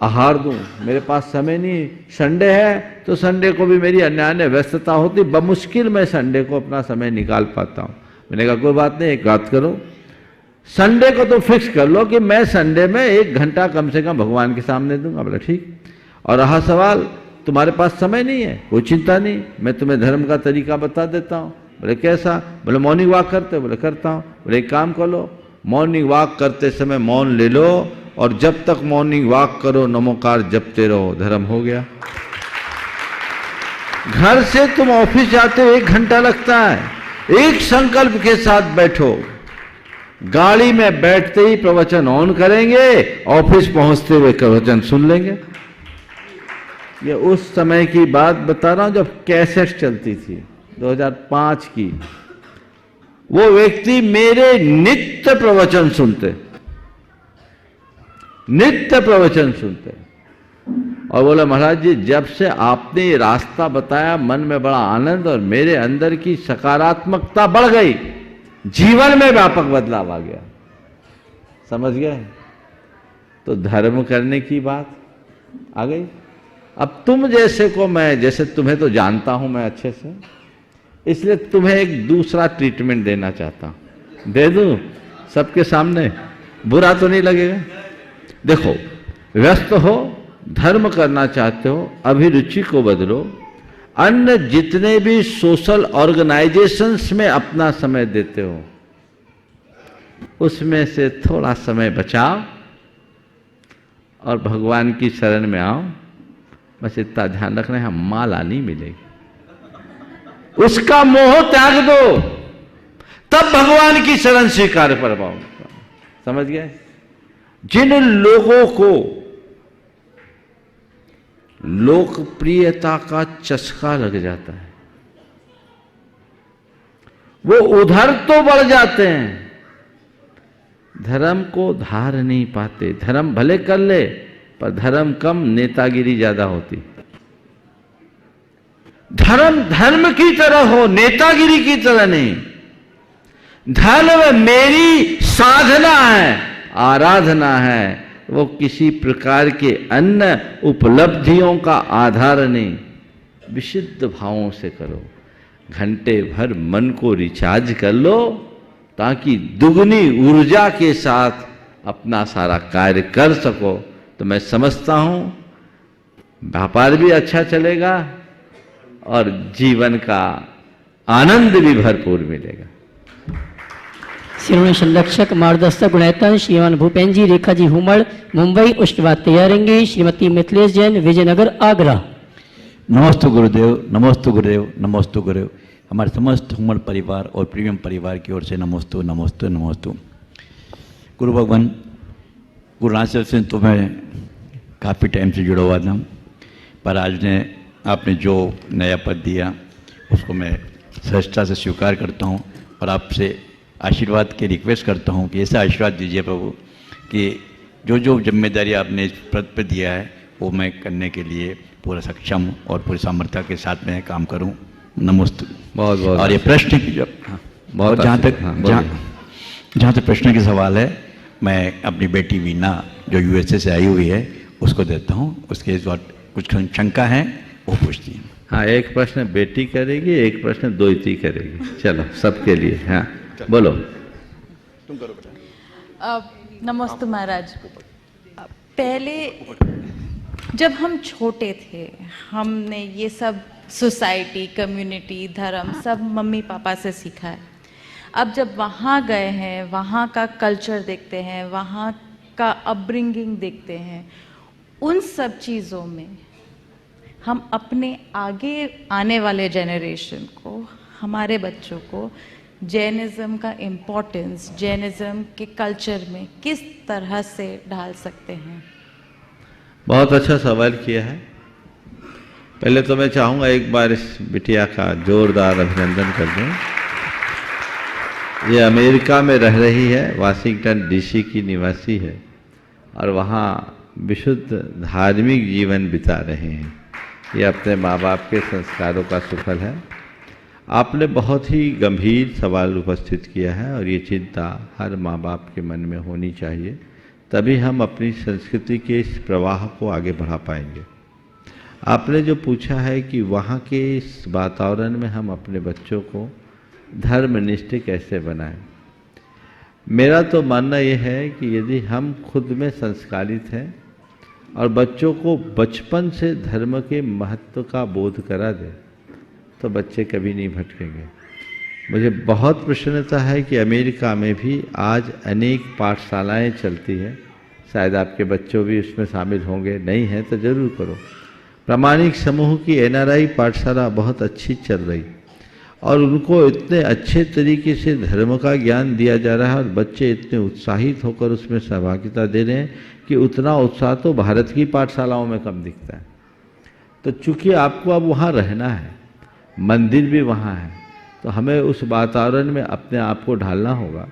आहार दूं, मेरे पास समय नहीं। संडे है तो संडे को भी मेरी अन्य व्यस्तता होती, बमुश्किल मैं संडे को अपना समय निकाल पाता हूँ। मैंने कहा कोई बात नहीं, एक बात करो, संडे को तो फिक्स कर लो कि मैं संडे में 1 घंटा कम से कम भगवान के सामने दूंगा। बोला ठीक। और रहा सवाल तुम्हारे पास समय नहीं है, कोई चिंता नहीं, मैं तुम्हें धर्म का तरीका बता देता हूँ। बोले कैसा? बोले मॉर्निंग वॉक करते हो? बोले करता हूँ। बोले एक काम कर लो, मॉर्निंग वॉक करते समय मौन ले लो और जब तक मॉर्निंग वॉक करो नमोकार जपते रहो, धर्म हो गया। घर से तुम ऑफिस जाते हो 1 घंटा लगता है, एक संकल्प के साथ बैठो, गाड़ी में बैठते ही प्रवचन ऑन करेंगे, ऑफिस पहुंचते हुए प्रवचन सुन लेंगे। ये उस समय की बात बता रहा हूं जब कैसेट चलती थी 2005 की। वो व्यक्ति मेरे नित्य प्रवचन सुनते, नित्य प्रवचन सुनते और बोला महाराज जी जब से आपने ये रास्ता बताया मन में बड़ा आनंद और मेरे अंदर की सकारात्मकता बढ़ गई, जीवन में व्यापक बदलाव आ गया। समझ गए? तो धर्म करने की बात आ गई। अब तुम जैसे को मैं, जैसे तुम्हें तो जानता हूं मैं अच्छे से, इसलिए तुम्हें एक दूसरा ट्रीटमेंट देना चाहता हूं। दे दूं सबके सामने? बुरा तो नहीं लगेगा? देखो, व्यस्त हो, धर्म करना चाहते हो, अभिरुचि को बदलो, अन्य जितने भी सोशल ऑर्गेनाइजेशंस में अपना समय देते हो उसमें से थोड़ा समय बचाओ और भगवान की शरण में आओ। बस इतना ध्यान रखना है, माला नहीं मिलेगी, उसका मोह त्याग दो, तब भगवान की शरण स्वीकार कर पाओगे। समझ गए? जिन लोगों को लोकप्रियता का चस्का लग जाता है वो उधर तो बढ़ जाते हैं, धर्म को धार नहीं पाते। धर्म भले कर ले पर धर्म कम, नेतागिरी ज्यादा होती। धर्म धर्म की तरह हो, नेतागिरी की तरह नहीं। धर्म मेरी साधना है, आराधना है, वो किसी प्रकार के अन्य उपलब्धियों का आधार नहीं। विशुद्ध भावों से करो, घंटे भर मन को रिचार्ज कर लो ताकि दुगनी ऊर्जा के साथ अपना सारा कार्य कर सको। तो मैं समझता हूं व्यापार भी अच्छा चलेगा और जीवन का आनंद भी भरपूर मिलेगा। श्रीमणी संरक्षक मार्गदर्शक गुणायतन श्रीमान भूपेन जी रेखा जी हुमड़ मुंबई, उसके बाद तैयारेंगे श्रीमती मिथिलेश जैन विजयनगर आगरा। नमस्ते गुरुदेव, नमस्ते गुरुदेव, नमस्ते गुरुदेव। हमारे समस्त हुमड़ परिवार और प्रीमियम परिवार की ओर से नमस्ते नमस्ते नमस्ते। गुरु भगवान गुरु नानक से तो मैं काफ़ी टाइम से जुड़ा हुआ था, पर आज ने आपने जो नया पद दिया उसको मैं सहजता से स्वीकार करता हूँ और आपसे आशीर्वाद की रिक्वेस्ट करता हूँ कि ऐसा आशीर्वाद दीजिए प्रभु कि जो जो जिम्मेदारी आपने इस पद पर दिया है वो मैं करने के लिए पूरा सक्षम और पूरी सामर्थ्य के साथ में काम करूँ। नमस्ते। बहुत बहुत। और ये प्रश्न की जब बहुत जहाँ तक जहाँ तक प्रश्न के सवाल है, मैं अपनी बेटी वीना जो यूएसए से आई हुई है उसको देता हूँ, उसके बाद कुछ शंका है वो पूछती है। हाँ, एक प्रश्न बेटी करेगी, एक प्रश्न द्वैती करेगी। चलो सबके लिए। हाँ बोलो। तुम करो बेटा। नमस्ते महाराज। पहले जब हम छोटे थे हमने ये सब सोसाइटी, कम्युनिटी, धर्म सब मम्मी पापा से सीखा है। अब जब वहाँ गए हैं, वहाँ का कल्चर देखते हैं, वहाँ का अपब्रिंगिंग देखते हैं, उन सब चीज़ों में हम अपने आगे आने वाले जनरेशन को, हमारे बच्चों को जैनिज़्म का इम्पोर्टेंस, जैनिज़्म के कल्चर में किस तरह से डाल सकते हैं? बहुत अच्छा सवाल किया है। पहले तो मैं चाहूँगा एक बार इस बिटिया का जोरदार अभिनंदन कर दूं। ये अमेरिका में रह रही है, वाशिंगटन डीसी की निवासी है और वहाँ विशुद्ध धार्मिक जीवन बिता रहे हैं। ये अपने माँ बाप के संस्कारों का सुफल है। आपने बहुत ही गंभीर सवाल उपस्थित किया है और ये चिंता हर माँ बाप के मन में होनी चाहिए, तभी हम अपनी संस्कृति के इस प्रवाह को आगे बढ़ा पाएंगे। आपने जो पूछा है कि वहाँ के इस वातावरण में हम अपने बच्चों को धर्मनिष्ठ कैसे बनाएं, मेरा तो मानना ये है कि यदि हम खुद में संस्कारित हैं और बच्चों को बचपन से धर्म के महत्व का बोध करा दें तो बच्चे कभी नहीं भटकेंगे। मुझे बहुत प्रसन्नता है कि अमेरिका में भी आज अनेक पाठशालाएं चलती हैं। शायद आपके बच्चों भी उसमें शामिल होंगे, नहीं हैं तो ज़रूर करो। प्रामाणिक समूह की NRI पाठशाला बहुत अच्छी चल रही और उनको इतने अच्छे तरीके से धर्म का ज्ञान दिया जा रहा है और बच्चे इतने उत्साहित होकर उसमें सहभागिता दे रहे हैं कि उतना उत्साह तो भारत की पाठशालाओं में कम दिखता है। तो चूँकि आपको अब वहाँ रहना है, मंदिर भी वहाँ है, तो हमें उस वातावरण में अपने आप को ढालना होगा।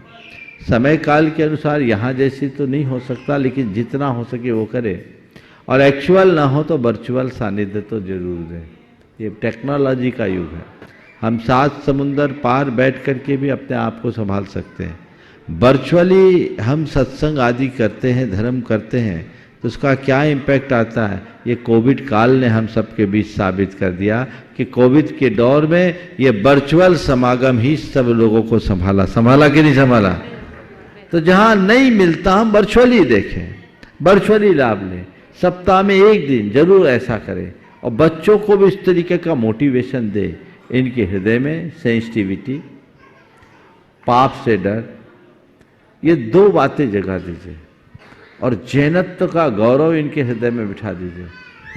समय काल के अनुसार यहाँ जैसी तो नहीं हो सकता, लेकिन जितना हो सके वो करे और एक्चुअल ना हो तो वर्चुअल सानिध्य तो जरूर दें। ये टेक्नोलॉजी का युग है, हम 7 समुंदर पार बैठ करके भी अपने आप को संभाल सकते हैं। वर्चुअली हम सत्संग आदि करते हैं, धर्म करते हैं, तो उसका क्या इम्पैक्ट आता है ये कोविड काल ने हम सबके बीच साबित कर दिया कि कोविड के दौर में ये वर्चुअल समागम ही सब लोगों को संभाला कि नहीं संभाला। तो जहाँ नहीं मिलता हम वर्चुअली देखें, वर्चुअली लाभ लें, सप्ताह में एक दिन जरूर ऐसा करें और बच्चों को भी इस तरीके का मोटिवेशन दे। इनके हृदय में सेंसिटिविटी, पाप से डर, ये 2 बातें जगा दीजिए और जैनत्व का गौरव इनके हृदय में बिठा दीजिए।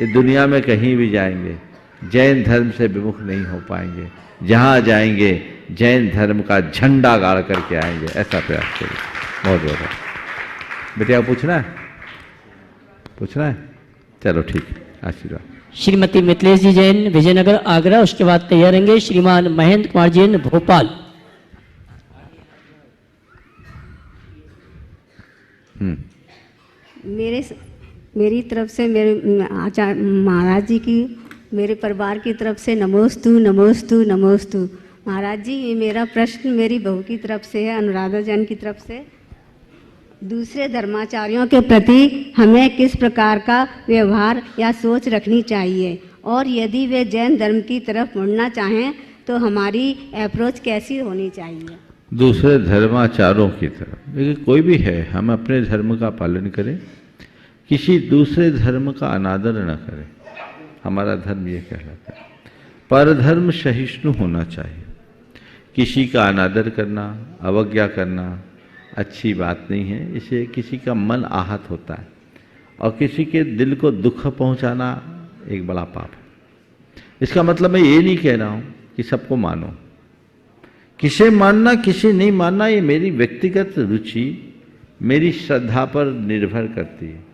ये दुनिया में कहीं भी जाएंगे जैन धर्म से विमुख नहीं हो पाएंगे, जहाँ जाएंगे जैन धर्म का झंडा गाड़ करके आएंगे। ऐसा प्रयास करिए। बहुत बहुत बेटिया पूछना है, पूछना है? चलो ठीक है, आशीर्वाद। श्रीमती मिथिलेश जी जैन विजयनगर आगरा, उसके बाद तैयार रहेंगे श्रीमान महेंद्र कुमार जैन भोपाल। मेरी तरफ से, मेरे आचार्य महाराज जी की, मेरे परिवार की तरफ से नमोस्तु नमोस्तु नमोस्तु। महाराज जी, ये मेरा प्रश्न मेरी बहू की तरफ से है, अनुराधा जैन की तरफ से। दूसरे धर्माचार्यों के प्रति हमें किस प्रकार का व्यवहार या सोच रखनी चाहिए, और यदि वे जैन धर्म की तरफ मुड़ना चाहें तो हमारी अप्रोच कैसी होनी चाहिए? दूसरे धर्माचारों की तरफ, देखिए कोई भी है, हम अपने धर्म का पालन करें, किसी दूसरे धर्म का अनादर न करें। हमारा धर्म ये कहलाता है। परधर्म सहिष्णु होना चाहिए। किसी का अनादर करना, अवज्ञा करना अच्छी बात नहीं है, इससे किसी का मन आहत होता है और किसी के दिल को दुख पहुंचाना एक बड़ा पाप है। इसका मतलब मैं ये नहीं कह रहा हूँ कि सबको मानो, किसे मानना किसे नहीं मानना ये मेरी व्यक्तिगत रुचि, मेरी श्रद्धा पर निर्भर करती है।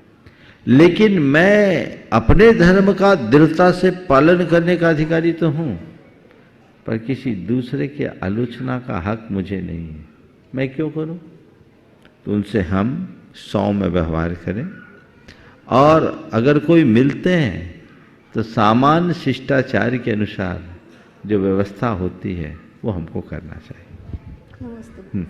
लेकिन मैं अपने धर्म का दृढ़ता से पालन करने का अधिकारी तो हूँ, पर किसी दूसरे के आलोचना का हक मुझे नहीं है। मैं क्यों करूँ? तो उनसे हम सौम्य व्यवहार करें और अगर कोई मिलते हैं तो सामान्य शिष्टाचार के अनुसार जो व्यवस्था होती है वो हमको करना चाहिए।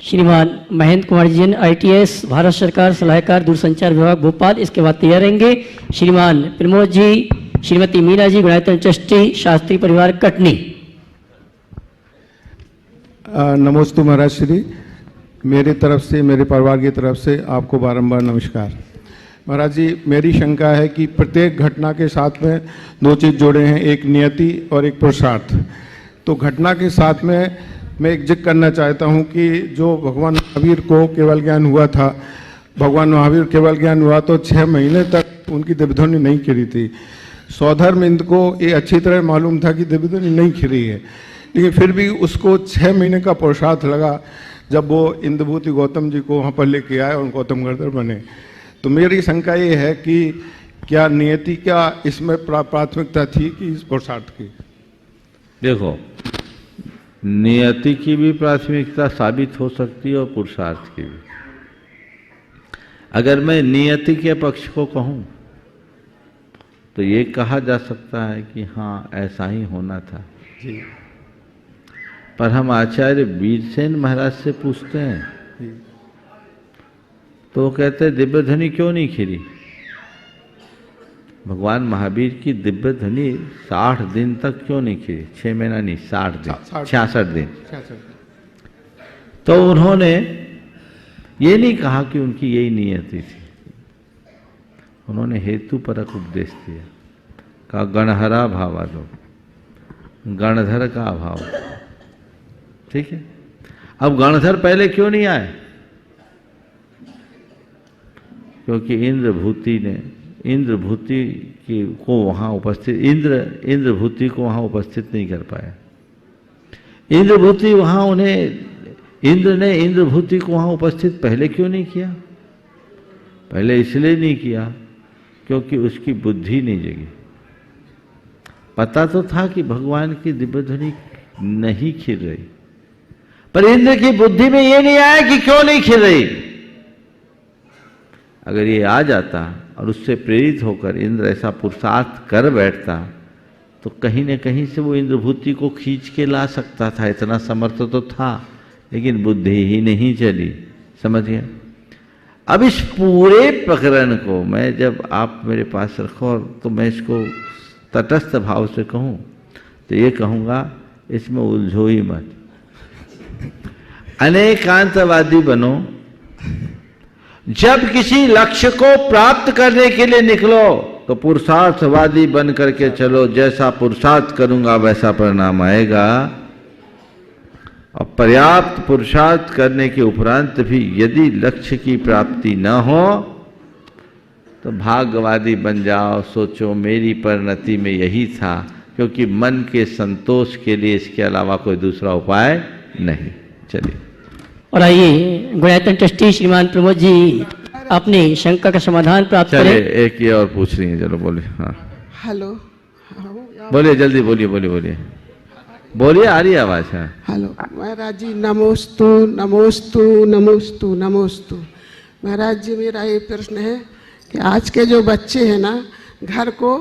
श्रीमान महेंद्र कुमार जैन ITS भारत सरकार सलाहकार दूरसंचार विभाग भोपाल, इसके बाद तैयार रहेंगे श्रीमान प्रमोद जी, श्रीमती मीना जी, गुणायतन ट्रस्टी, शास्त्री परिवार कटनी। नमोस्तु महाराज श्री, मेरी तरफ से, मेरे परिवार की तरफ से आपको बारंबार नमस्कार। महाराज जी, मेरी शंका है कि प्रत्येक घटना के साथ में 2 चीज़ जोड़े हैं, एक नियति और एक पुरुषार्थ। तो घटना के साथ में मैं एक जिक्र करना चाहता हूँ कि जो भगवान महावीर को केवल ज्ञान हुआ था, भगवान महावीर केवल ज्ञान हुआ तो 6 महीने तक उनकी दिव्यध्वनि नहीं खिली थी। सौधर्म इंद्र को ये अच्छी तरह मालूम था कि दिव्यध्वनि नहीं खिली है, लेकिन फिर भी उसको 6 महीने का पुरुषार्थ लगा जब वो इंद्रभूति गौतम जी को वहाँ पर लेके आए और गौतम गर्दर बने। तो मेरी शंका ये है कि क्या नियति क्या इसमें प्राथमिकता थी कि इस पुरुषार्थ की? देखो, नियति की भी प्राथमिकता साबित हो सकती है और पुरुषार्थ की भी। अगर मैं नियति के पक्ष को कहूँ तो ये कहा जा सकता है कि हाँ ऐसा ही होना था जी। पर हम आचार्य वीरसेन महाराज से पूछते हैं तो वो कहते हैं दिव्य ध्वनि क्यों नहीं खिली? भगवान महावीर की दिव्य ध्वनि 60 दिन तक क्यों नहीं खिली? 6 महीना नहीं, 60 दिन, 66 दिन। तो उन्होंने ये नहीं कहा कि उनकी यही नियति थी, उन्होंने हेतु परक उपदेश दिया। कहा गणहरा भावालो, गणधर का अभाव। ठीक है, अब गणधर पहले क्यों नहीं आए? क्योंकि इंद्रभूति को वहां उपस्थित इंद्रभूति को वहां उपस्थित नहीं कर पाया। इंद्रभूति वहां इंद्र ने इंद्रभूति को वहां उपस्थित पहले क्यों नहीं किया? पहले इसलिए नहीं किया क्योंकि उसकी बुद्धि नहीं जगी। पता तो था कि भगवान की दिव्य ध्वनि नहीं खिल रही, पर इंद्र की बुद्धि में ये नहीं आया कि क्यों नहीं खिल रही। अगर ये आ जाता और उससे प्रेरित होकर इंद्र ऐसा पुरुषार्थ कर बैठता तो कहीं न कहीं से वो इंद्रभूति को खींच के ला सकता था, इतना समर्थ तो था, लेकिन बुद्धि ही नहीं चली। समझ गए? अब इस पूरे प्रकरण को मैं जब आप मेरे पास रखो तो मैं इसको तटस्थ भाव से कहूँ तो ये कहूँगा इसमें उलझो ही मत, अनेकांतवादी बनो। जब किसी लक्ष्य को प्राप्त करने के लिए निकलो तो पुरुषार्थवादी बन करके चलो, जैसा पुरुषार्थ करूंगा वैसा परिणाम आएगा। और पर्याप्त पुरुषार्थ करने के उपरांत भी यदि लक्ष्य की प्राप्ति न हो तो भाग्यवादी बन जाओ, सोचो मेरी परिणति में यही था, क्योंकि मन के संतोष के लिए इसके अलावा कोई दूसरा उपाय नहीं। चलिए, और आइए गुणायतन ट्रस्टी श्रीमान प्रमोद जी अपने शंका का समाधान प्राप्त करें। चलिए, एक ही और पूछ रही है, चलो बोलिए। हाँ हेलो, बोलिए, जल्दी बोलिए, बोलिए, आ रही है आवाज। है हेलो महाराज जी, नमोस्तु नमोस्तु नमोस्तु नमोस्तु। महाराज जी, मेरा ये प्रश्न है कि आज के जो बच्चे हैं ना, घर को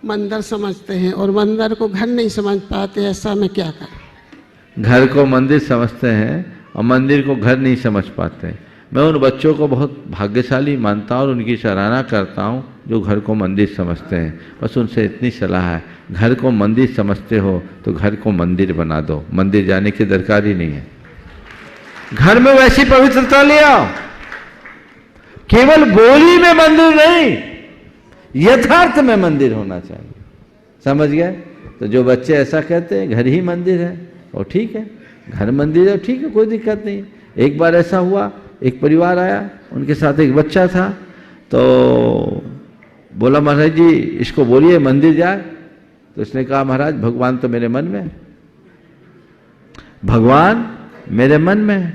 मंदिर समझते हैं और मंदिर को घर नहीं समझ पाते, ऐसा मैं क्या करूं? घर को मंदिर समझते हैं और मंदिर को घर नहीं समझ पाते। मैं उन बच्चों को बहुत भाग्यशाली मानता हूँ और उनकी सराहना करता हूँ जो घर को मंदिर समझते हैं। बस उनसे इतनी सलाह है, घर को मंदिर समझते हो तो घर को मंदिर बना दो, मंदिर जाने की दरकार ही नहीं है। घर में वैसी पवित्रता ले आओ, केवल बोली में मंदिर नहीं, यथार्थ में मंदिर होना चाहिए। समझ गए? तो जो बच्चे ऐसा कहते हैं घर ही मंदिर है, और ठीक है, घर मंदिर है, ठीक है, कोई दिक्कत नहीं। एक बार ऐसा हुआ, एक परिवार आया, उनके साथ एक बच्चा था, तो बोला महाराज जी इसको बोलिए मंदिर जाए। तो उसने कहा महाराज भगवान तो मेरे मन में है, भगवान मेरे मन में है।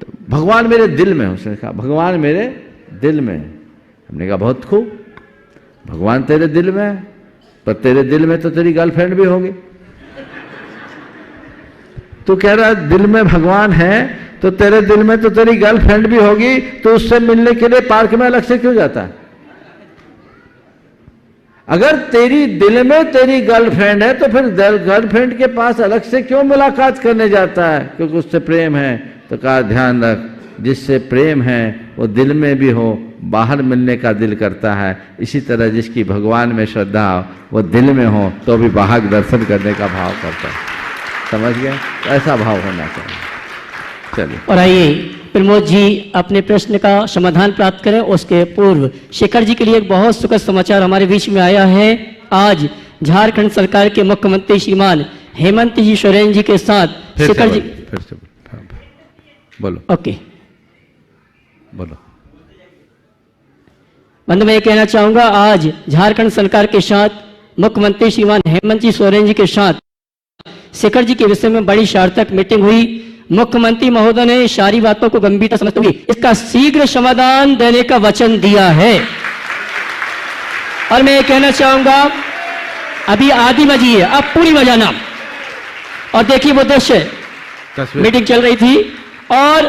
तो भगवान मेरे दिल में है। उसने कहा भगवान मेरे दिल में है। हमने कहा बहुत खूब, भगवान तेरे दिल में है, पर तेरे दिल में तो तेरी गर्लफ्रेंड भी होगी। तू कह रहा दिल में भगवान है तो तेरे दिल में तो तेरी गर्लफ्रेंड भी होगी, तो उससे मिलने के लिए पार्क में अलग से क्यों जाता है? अगर तेरी दिल में तेरी गर्लफ्रेंड है तो फिर गर्लफ्रेंड के पास अलग से क्यों मुलाकात करने जाता है? क्योंकि उससे प्रेम है। तो कहा ध्यान रख, जिससे प्रेम है वो दिल में भी हो, बाहर मिलने का दिल करता है। इसी तरह जिसकी भगवान में श्रद्धा हो वो दिल में हो तो भी बाहर दर्शन करने का भाव करता है। समझ गए? ऐसा भाव होना चाहिए। चलिए, और आइए प्रमोद जी अपने प्रश्न का समाधान प्राप्त करें। उसके पूर्व शेखर जी के लिए एक बहुत सुखद समाचार हमारे बीच में आया है। आज झारखंड सरकार के मुख्यमंत्री श्रीमान हेमंत जी सोरेन जी के साथ शेखर जी फिर से बोलो। ओके, बोलो। बंधु मैं ये कहना चाहूंगा, आज झारखंड सरकार के साथ मुख्यमंत्री श्रीमान हेमंत जी सोरेन जी के साथ शेखर जी के विषय में बड़ी सार्थक मीटिंग हुई। मुख्यमंत्री महोदय ने सारी बातों को गंभीरता समझते हुए इसका शीघ्र समाधान देने का वचन दिया है। और मैं ये कहना चाहूंगा, अभी आधी बजी है, अब पूरी बजाना। और देखिए वो दृश्य, मीटिंग चल रही थी और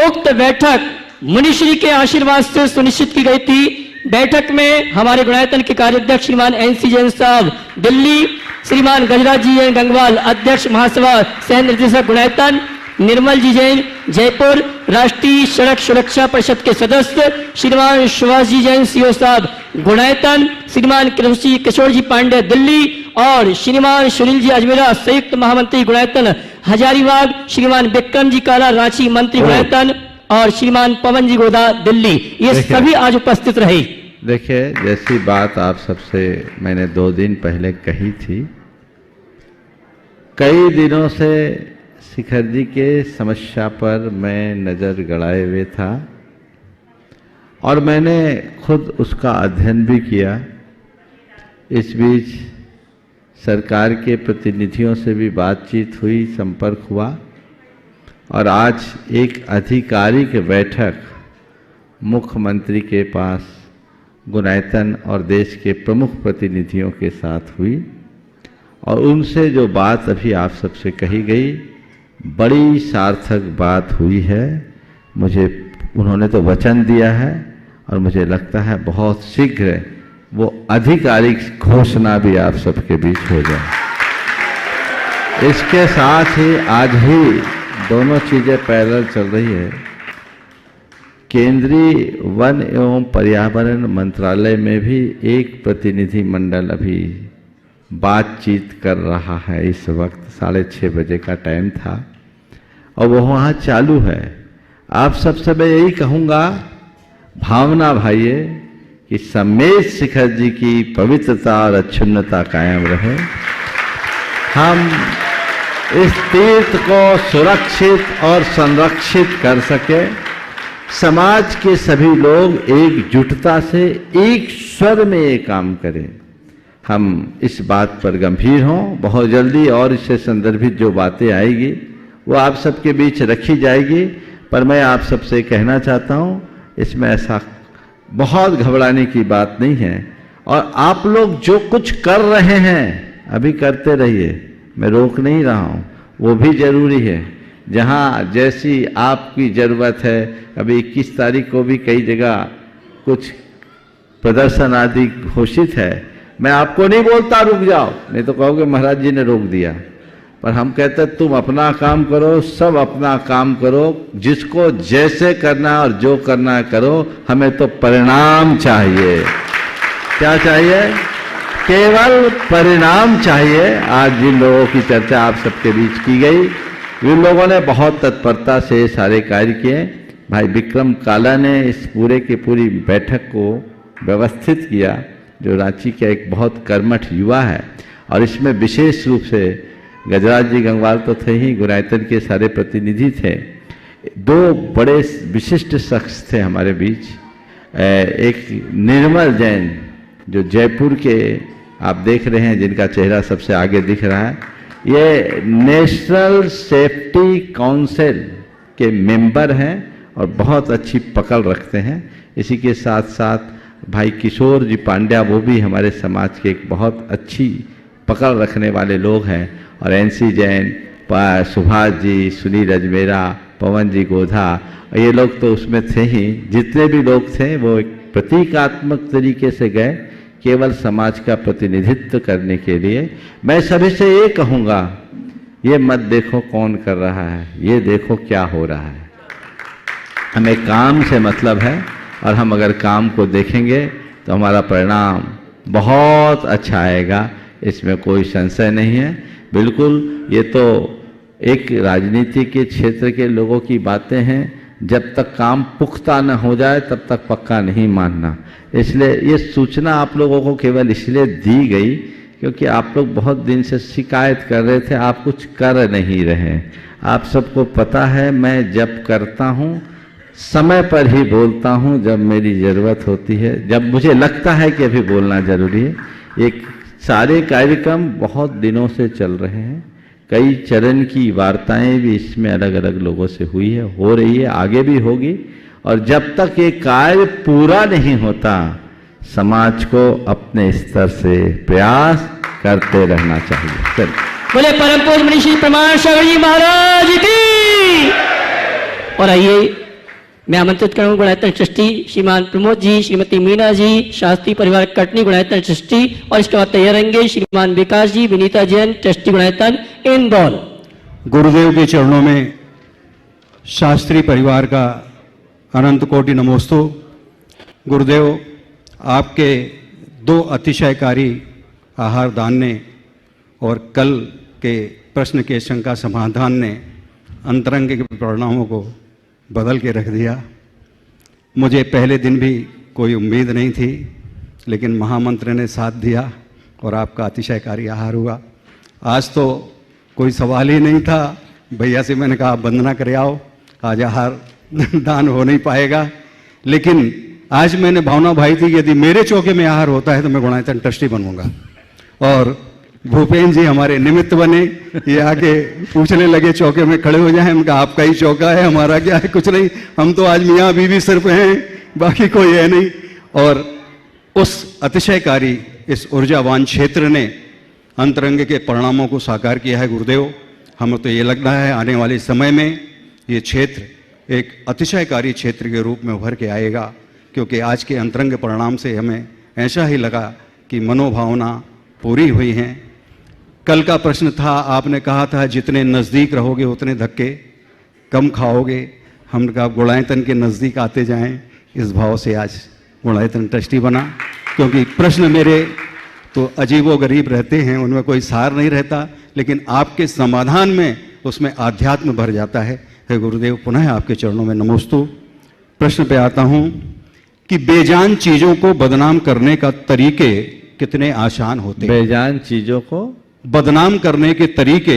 उक्त बैठक मुनिश्री के आशीर्वाद से सुनिश्चित की गई थी। बैठक में हमारे गुणायतन के कार्याध्यक्ष श्रीमान NC जैन साहब दिल्ली, श्रीमान गजराज जी जैन गंगवाल अध्यक्ष महासभा सह निर्देशक गुणायतन, निर्मल जी जैन जयपुर, राष्ट्रीय सड़क सुरक्षा परिषद के सदस्य श्रीमान सुभाष जी जैन CO साहब गुणायतन, श्रीमान किशोर जी पांडे दिल्ली और श्रीमान सुनील जी अजमेरा संयुक्त महामंत्री गुणायतन हजारीबाग, श्रीमान विक्रम जी काला रांची मंत्री गुणायतन और श्रीमान पवन जी गोदा दिल्ली, ये सभी आज उपस्थित रहे। देखिए, जैसी बात आप सबसे मैंने 2 दिन पहले कही थी, कई दिनों से शिखर जी के समस्या पर मैं नज़र गड़ाए हुए था और मैंने खुद उसका अध्ययन भी किया। इस बीच सरकार के प्रतिनिधियों से भी बातचीत हुई, संपर्क हुआ और आज एक आधिकारिक बैठक मुख्यमंत्री के पास गुणायतन और देश के प्रमुख प्रतिनिधियों के साथ हुई और उनसे जो बात अभी आप सबसे कही गई, बड़ी सार्थक बात हुई है। मुझे उन्होंने तो वचन दिया है और मुझे लगता है बहुत शीघ्र वो आधिकारिक घोषणा भी आप सबके बीच हो जाए। इसके साथ ही आज ही दोनों चीज़ें पैरेलल चल रही है। केंद्रीय वन एवं पर्यावरण मंत्रालय में भी एक प्रतिनिधि मंडल अभी बातचीत कर रहा है। इस वक्त 6:30 बजे का टाइम था और वो वहाँ चालू है। आप सबसे मैं यही कहूँगा, भावना भाइये कि सम्मेद शिखर जी की पवित्रता और अक्षुण्णता कायम रहे। हम इस तीर्थ को सुरक्षित और संरक्षित कर सके। समाज के सभी लोग एकजुटता से एक स्वर में ये काम करें। हम इस बात पर गंभीर हों। बहुत जल्दी और इससे संदर्भित जो बातें आएगी वो आप सबके बीच रखी जाएगी। पर मैं आप सबसे कहना चाहता हूँ, इसमें ऐसा बहुत घबराने की बात नहीं है और आप लोग जो कुछ कर रहे हैं अभी करते रहिए, मैं रोक नहीं रहा हूँ, वो भी जरूरी है। जहाँ जैसी आपकी ज़रूरत है, अभी 21 तारीख को भी कई जगह कुछ प्रदर्शन आदि घोषित है। मैं आपको नहीं बोलता रुक जाओ, नहीं तो कहोगे महाराज जी ने रोक दिया, पर हम कहते हैं तुम अपना काम करो, सब अपना काम करो, जिसको जैसे करना है और जो करना है करो। हमें तो परिणाम चाहिए। क्या चाहिए? केवल परिणाम चाहिए। आज जिन लोगों की चर्चा आप सबके बीच की गई, इन लोगों ने बहुत तत्परता से सारे कार्य किए। भाई विक्रम काला ने इस पूरे की पूरी बैठक को व्यवस्थित किया, जो रांची का एक बहुत कर्मठ युवा है। और इसमें विशेष रूप से गजराज जी गंगवाल तो थे ही, गुणायतन के सारे प्रतिनिधि थे। 2 बड़े विशिष्ट शख्स थे हमारे बीच। एक निर्मल जैन जो जयपुर के आप देख रहे हैं, जिनका चेहरा सबसे आगे दिख रहा है, ये नेशनल सेफ्टी काउंसिल के मेंबर हैं और बहुत अच्छी पकड़ रखते हैं। इसी के साथ साथ भाई किशोर जी पांड्या, वो भी हमारे समाज के एक बहुत अच्छी पकड़ रखने वाले लोग हैं। और NC जैन, सुभाष जी, सुनील अजमेरा, पवन जी गोधा, ये लोग तो उसमें थे ही। जितने भी लोग थे वो एक प्रतीकात्मक तरीके से गए, केवल समाज का प्रतिनिधित्व करने के लिए। मैं सभी से ये कहूँगा, ये मत देखो कौन कर रहा है, ये देखो क्या हो रहा है। हमें काम से मतलब है और हम अगर काम को देखेंगे तो हमारा परिणाम बहुत अच्छा आएगा, इसमें कोई संशय नहीं है। बिल्कुल, ये तो एक राजनीति के क्षेत्र के लोगों की बातें हैं। जब तक काम पुख्ता न हो जाए तब तक पक्का नहीं मानना। इसलिए ये सूचना आप लोगों को केवल इसलिए दी गई क्योंकि आप लोग बहुत दिन से शिकायत कर रहे थे, आप कुछ कर नहीं रहे। आप सबको पता है मैं जब करता हूँ समय पर ही बोलता हूँ, जब मेरी ज़रूरत होती है, जब मुझे लगता है कि अभी बोलना ज़रूरी है। एक सारे कार्यक्रम बहुत दिनों से चल रहे हैं, कई चरण की वार्ताएं भी इसमें अलग अलग लोगों से हुई है, हो रही है, आगे भी होगी। और जब तक ये कार्य पूरा नहीं होता, समाज को अपने स्तर से प्रयास करते रहना चाहिए। चलिए बोले परम पूज्य मुनि श्री प्रमाण सागर जी महाराज की। और आइए मैं आमंत्रित करूँ गुणायतन ट्रस्टी श्रीमान प्रमोद जी, श्रीमती मीना जी, शास्त्री परिवार कटनी गुणायतन ट्रस्टी, और इसके बाद तैयार रहेंगे श्रीमान विकास जी, विनीता जैन ट्रस्टी गुणायतन इंदौर। गुरुदेव के चरणों में शास्त्री परिवार का अनंत कोटि नमोस्तु। गुरुदेव, आपके 2 अतिशयकारी आहार दान ने और कल के प्रश्न के शंका समाधान ने अंतरंग के परिणामों को बदल के रख दिया। मुझे पहले दिन भी कोई उम्मीद नहीं थी, लेकिन महामंत्र ने साथ दिया और आपका अतिशयकारी आहार हुआ। आज तो कोई सवाल ही नहीं था। भैया से मैंने कहा आप वंदना करे आओ, आज आहार दान हो नहीं पाएगा। लेकिन आज मैंने भावना भाई थी कि यदि मेरे चौके में आहार होता है तो मैं गुणायतन ट्रस्टी बनूंगा। और भूपेन जी हमारे निमित्त बने, ये आके पूछने लगे चौके में खड़े हो जाए। हम कहा आपका ही चौका है, हमारा क्या है, कुछ नहीं, हम तो आज मियाँ बीवी सिर्फ हैं, बाकी कोई है नहीं। और उस अतिशयकारी इस ऊर्जावान क्षेत्र ने अंतरंग के परिणामों को साकार किया है। गुरुदेव, हमें तो ये लग रहा है आने वाले समय में ये क्षेत्र एक अतिशयकारी क्षेत्र के रूप में उभर के आएगा, क्योंकि आज के अंतरंग परिणाम से हमें ऐसा ही लगा कि मनोभावना पूरी हुई हैं। कल का प्रश्न था, आपने कहा था जितने नज़दीक रहोगे उतने धक्के कम खाओगे। हमने कहा गुणायतन के नज़दीक आते जाएं, इस भाव से आज गुणायतन ट्रस्टी बना। क्योंकि प्रश्न मेरे तो अजीबो गरीब रहते हैं, उनमें कोई सार नहीं रहता, लेकिन आपके समाधान में उसमें आध्यात्म भर जाता है। हे गुरुदेव, पुनः आपके चरणों में नमोस्तु। प्रश्न पे आता हूँ कि बेजान चीज़ों को बदनाम करने का तरीके कितने आसान होते हैं? बेजान चीज़ों को बदनाम करने के तरीके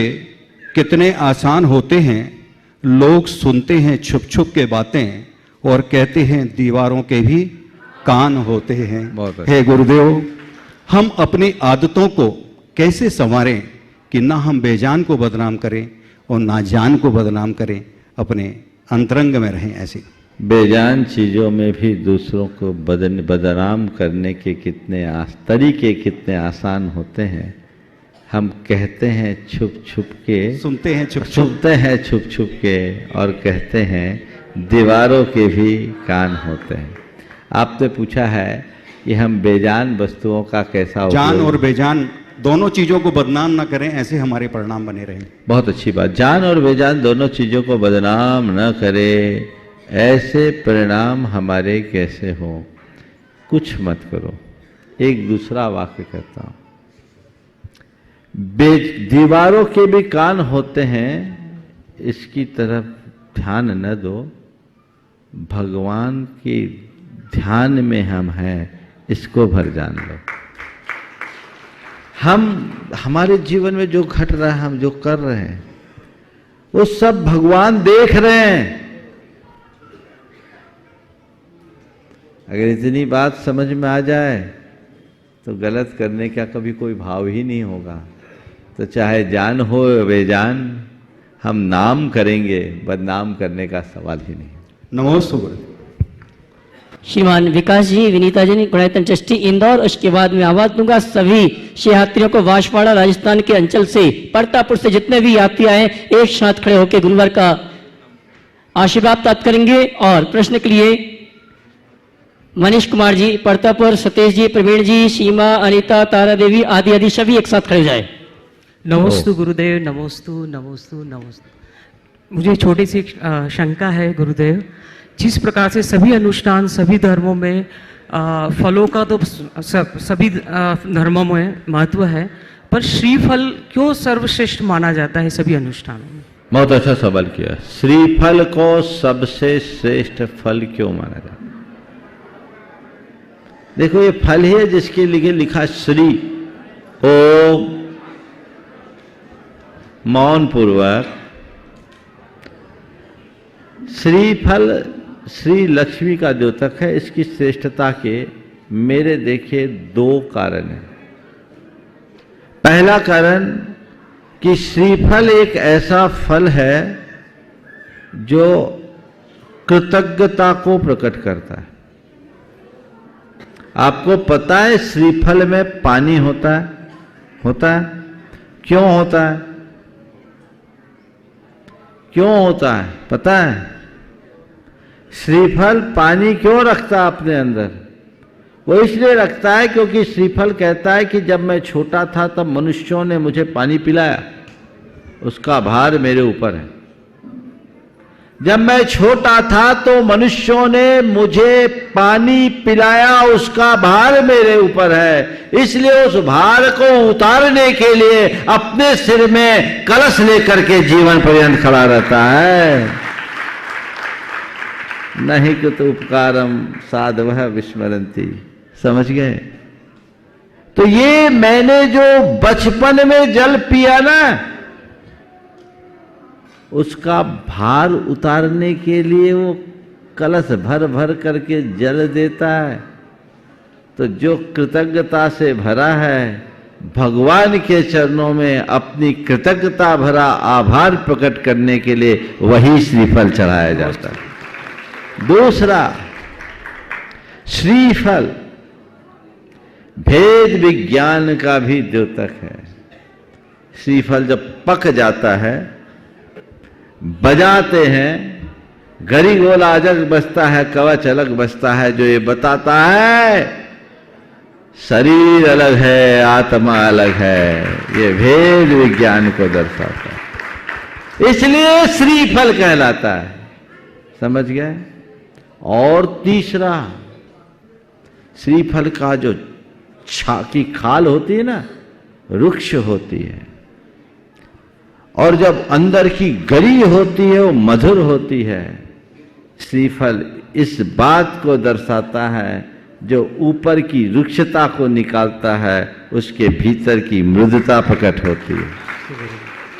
कितने आसान होते हैं। लोग सुनते हैं छुप छुप के बातें और कहते हैं दीवारों के भी कान होते हैं। हे गुरुदेव, हम अपनी आदतों को कैसे संवारें कि ना हम बेजान को बदनाम करें और ना जान को बदनाम करें, अपने अंतरंग में रहें। ऐसे बेजान चीज़ों में भी दूसरों को बदनाम करने के तरीके कितने आसान होते हैं। हम कहते हैं छुप छुप के, सुनते हैं सुनते हैं छुप छुप के, और कहते हैं दीवारों के भी कान होते हैं। आपने पूछा है कि हम बेजान वस्तुओं का कैसा जान और बेजान दोनों चीज़ों को बदनाम ना करें, ऐसे हमारे परिणाम बने रहें। बहुत अच्छी बात। जान और बेजान दोनों चीज़ों को बदनाम न करें, ऐसे परिणाम हमारे कैसे हो। कुछ मत करो। एक दूसरा वाक्य कहता हूं, दीवारों के भी कान होते हैं, इसकी तरफ ध्यान न दो। भगवान के ध्यान में हम हैं, इसको भर जान लो। हमारे जीवन में जो घट रहा है, हम जो कर रहे हैं, वो सब भगवान देख रहे हैं। अगर इतनी बात समझ में आ जाए तो गलत करने का कभी कोई भाव ही नहीं होगा। तो चाहे जान हो बेजान, हम नाम करेंगे, बदनाम करने का सवाल ही नहीं। नमोस्तु। श्रीमान विकास जी, विनीता जी, गुणायतन ट्रस्टी इंदौर। उसके बाद मैं आवाज दूंगा सभी यात्रियों को, वाशवाड़ा राजस्थान के अंचल से, परतापुर से जितने भी यात्री आए, एक साथ खड़े होकर गुरुवार का आशीर्वाद प्राप्त करेंगे। और प्रश्न के लिए मनीष कुमार जी परतापुर, सतीश जी, प्रवीण जी, सीमा, अनीता, तारा देवी आदि आदि सभी एक साथ खड़े हो जाए। नमोस्तु गुरुदेव, नमोस्तु नमोस्तु नमोस्तु। मुझे छोटी सी शंका है गुरुदेव, जिस प्रकार से सभी अनुष्ठान सभी धर्मों में फलों का तो सभी धर्मों में महत्व है, पर श्रीफल क्यों सर्वश्रेष्ठ माना जाता है सभी अनुष्ठानों में? बहुत अच्छा सवाल किया। श्रीफल को सबसे श्रेष्ठ फल क्यों माना जाता है? देखो, ये फल है जिसके लिए लिखा श्री, ओम मौन पूर्वक श्रीफल श्री लक्ष्मी का द्योतक है। इसकी श्रेष्ठता के मेरे देखे दो कारण हैं। पहला कारण कि श्रीफल एक ऐसा फल है जो कृतज्ञता को प्रकट करता है। आपको पता है श्रीफल में पानी होता है? होता है। क्यों होता है? क्यों होता है पता है? श्रीफल पानी क्यों रखता है अपने अंदर? वो इसलिए रखता है क्योंकि श्रीफल कहता है कि जब मैं छोटा था तब मनुष्यों ने मुझे पानी पिलाया, उसका भार मेरे ऊपर है। जब मैं छोटा था तो मनुष्यों ने मुझे पानी पिलाया, उसका भार मेरे ऊपर है। इसलिए उस भार को उतारने के लिए अपने सिर में कलश लेकर के जीवन पर्यंत खड़ा रहता है। नहीं कुत उपकारम साधवः विस्मरन्ति। समझ गए? तो ये मैंने जो बचपन में जल पिया ना, उसका भार उतारने के लिए वो कलश भर भर करके जल देता है। तो जो कृतज्ञता से भरा है, भगवान के चरणों में अपनी कृतज्ञता भरा आभार प्रकट करने के लिए वही श्रीफल चढ़ाया जाता है। दूसरा, श्रीफल भेद विज्ञान का भी द्योतक है। श्रीफल जब पक जाता है, बजाते हैं, गरी गोला अजग बजता है, कवच अलग बजता है, जो ये बताता है शरीर अलग है, आत्मा अलग है। ये भेद विज्ञान को दर्शाता है, इसलिए श्रीफल कहलाता है। समझ गए? और तीसरा, श्रीफल का जो की खाल होती है ना, रुक्ष होती है, और जब अंदर की गरी होती है वो मधुर होती है। श्रीफल इस बात को दर्शाता है, जो ऊपर की रुक्षता को निकालता है, उसके भीतर की मृदुता प्रकट होती है।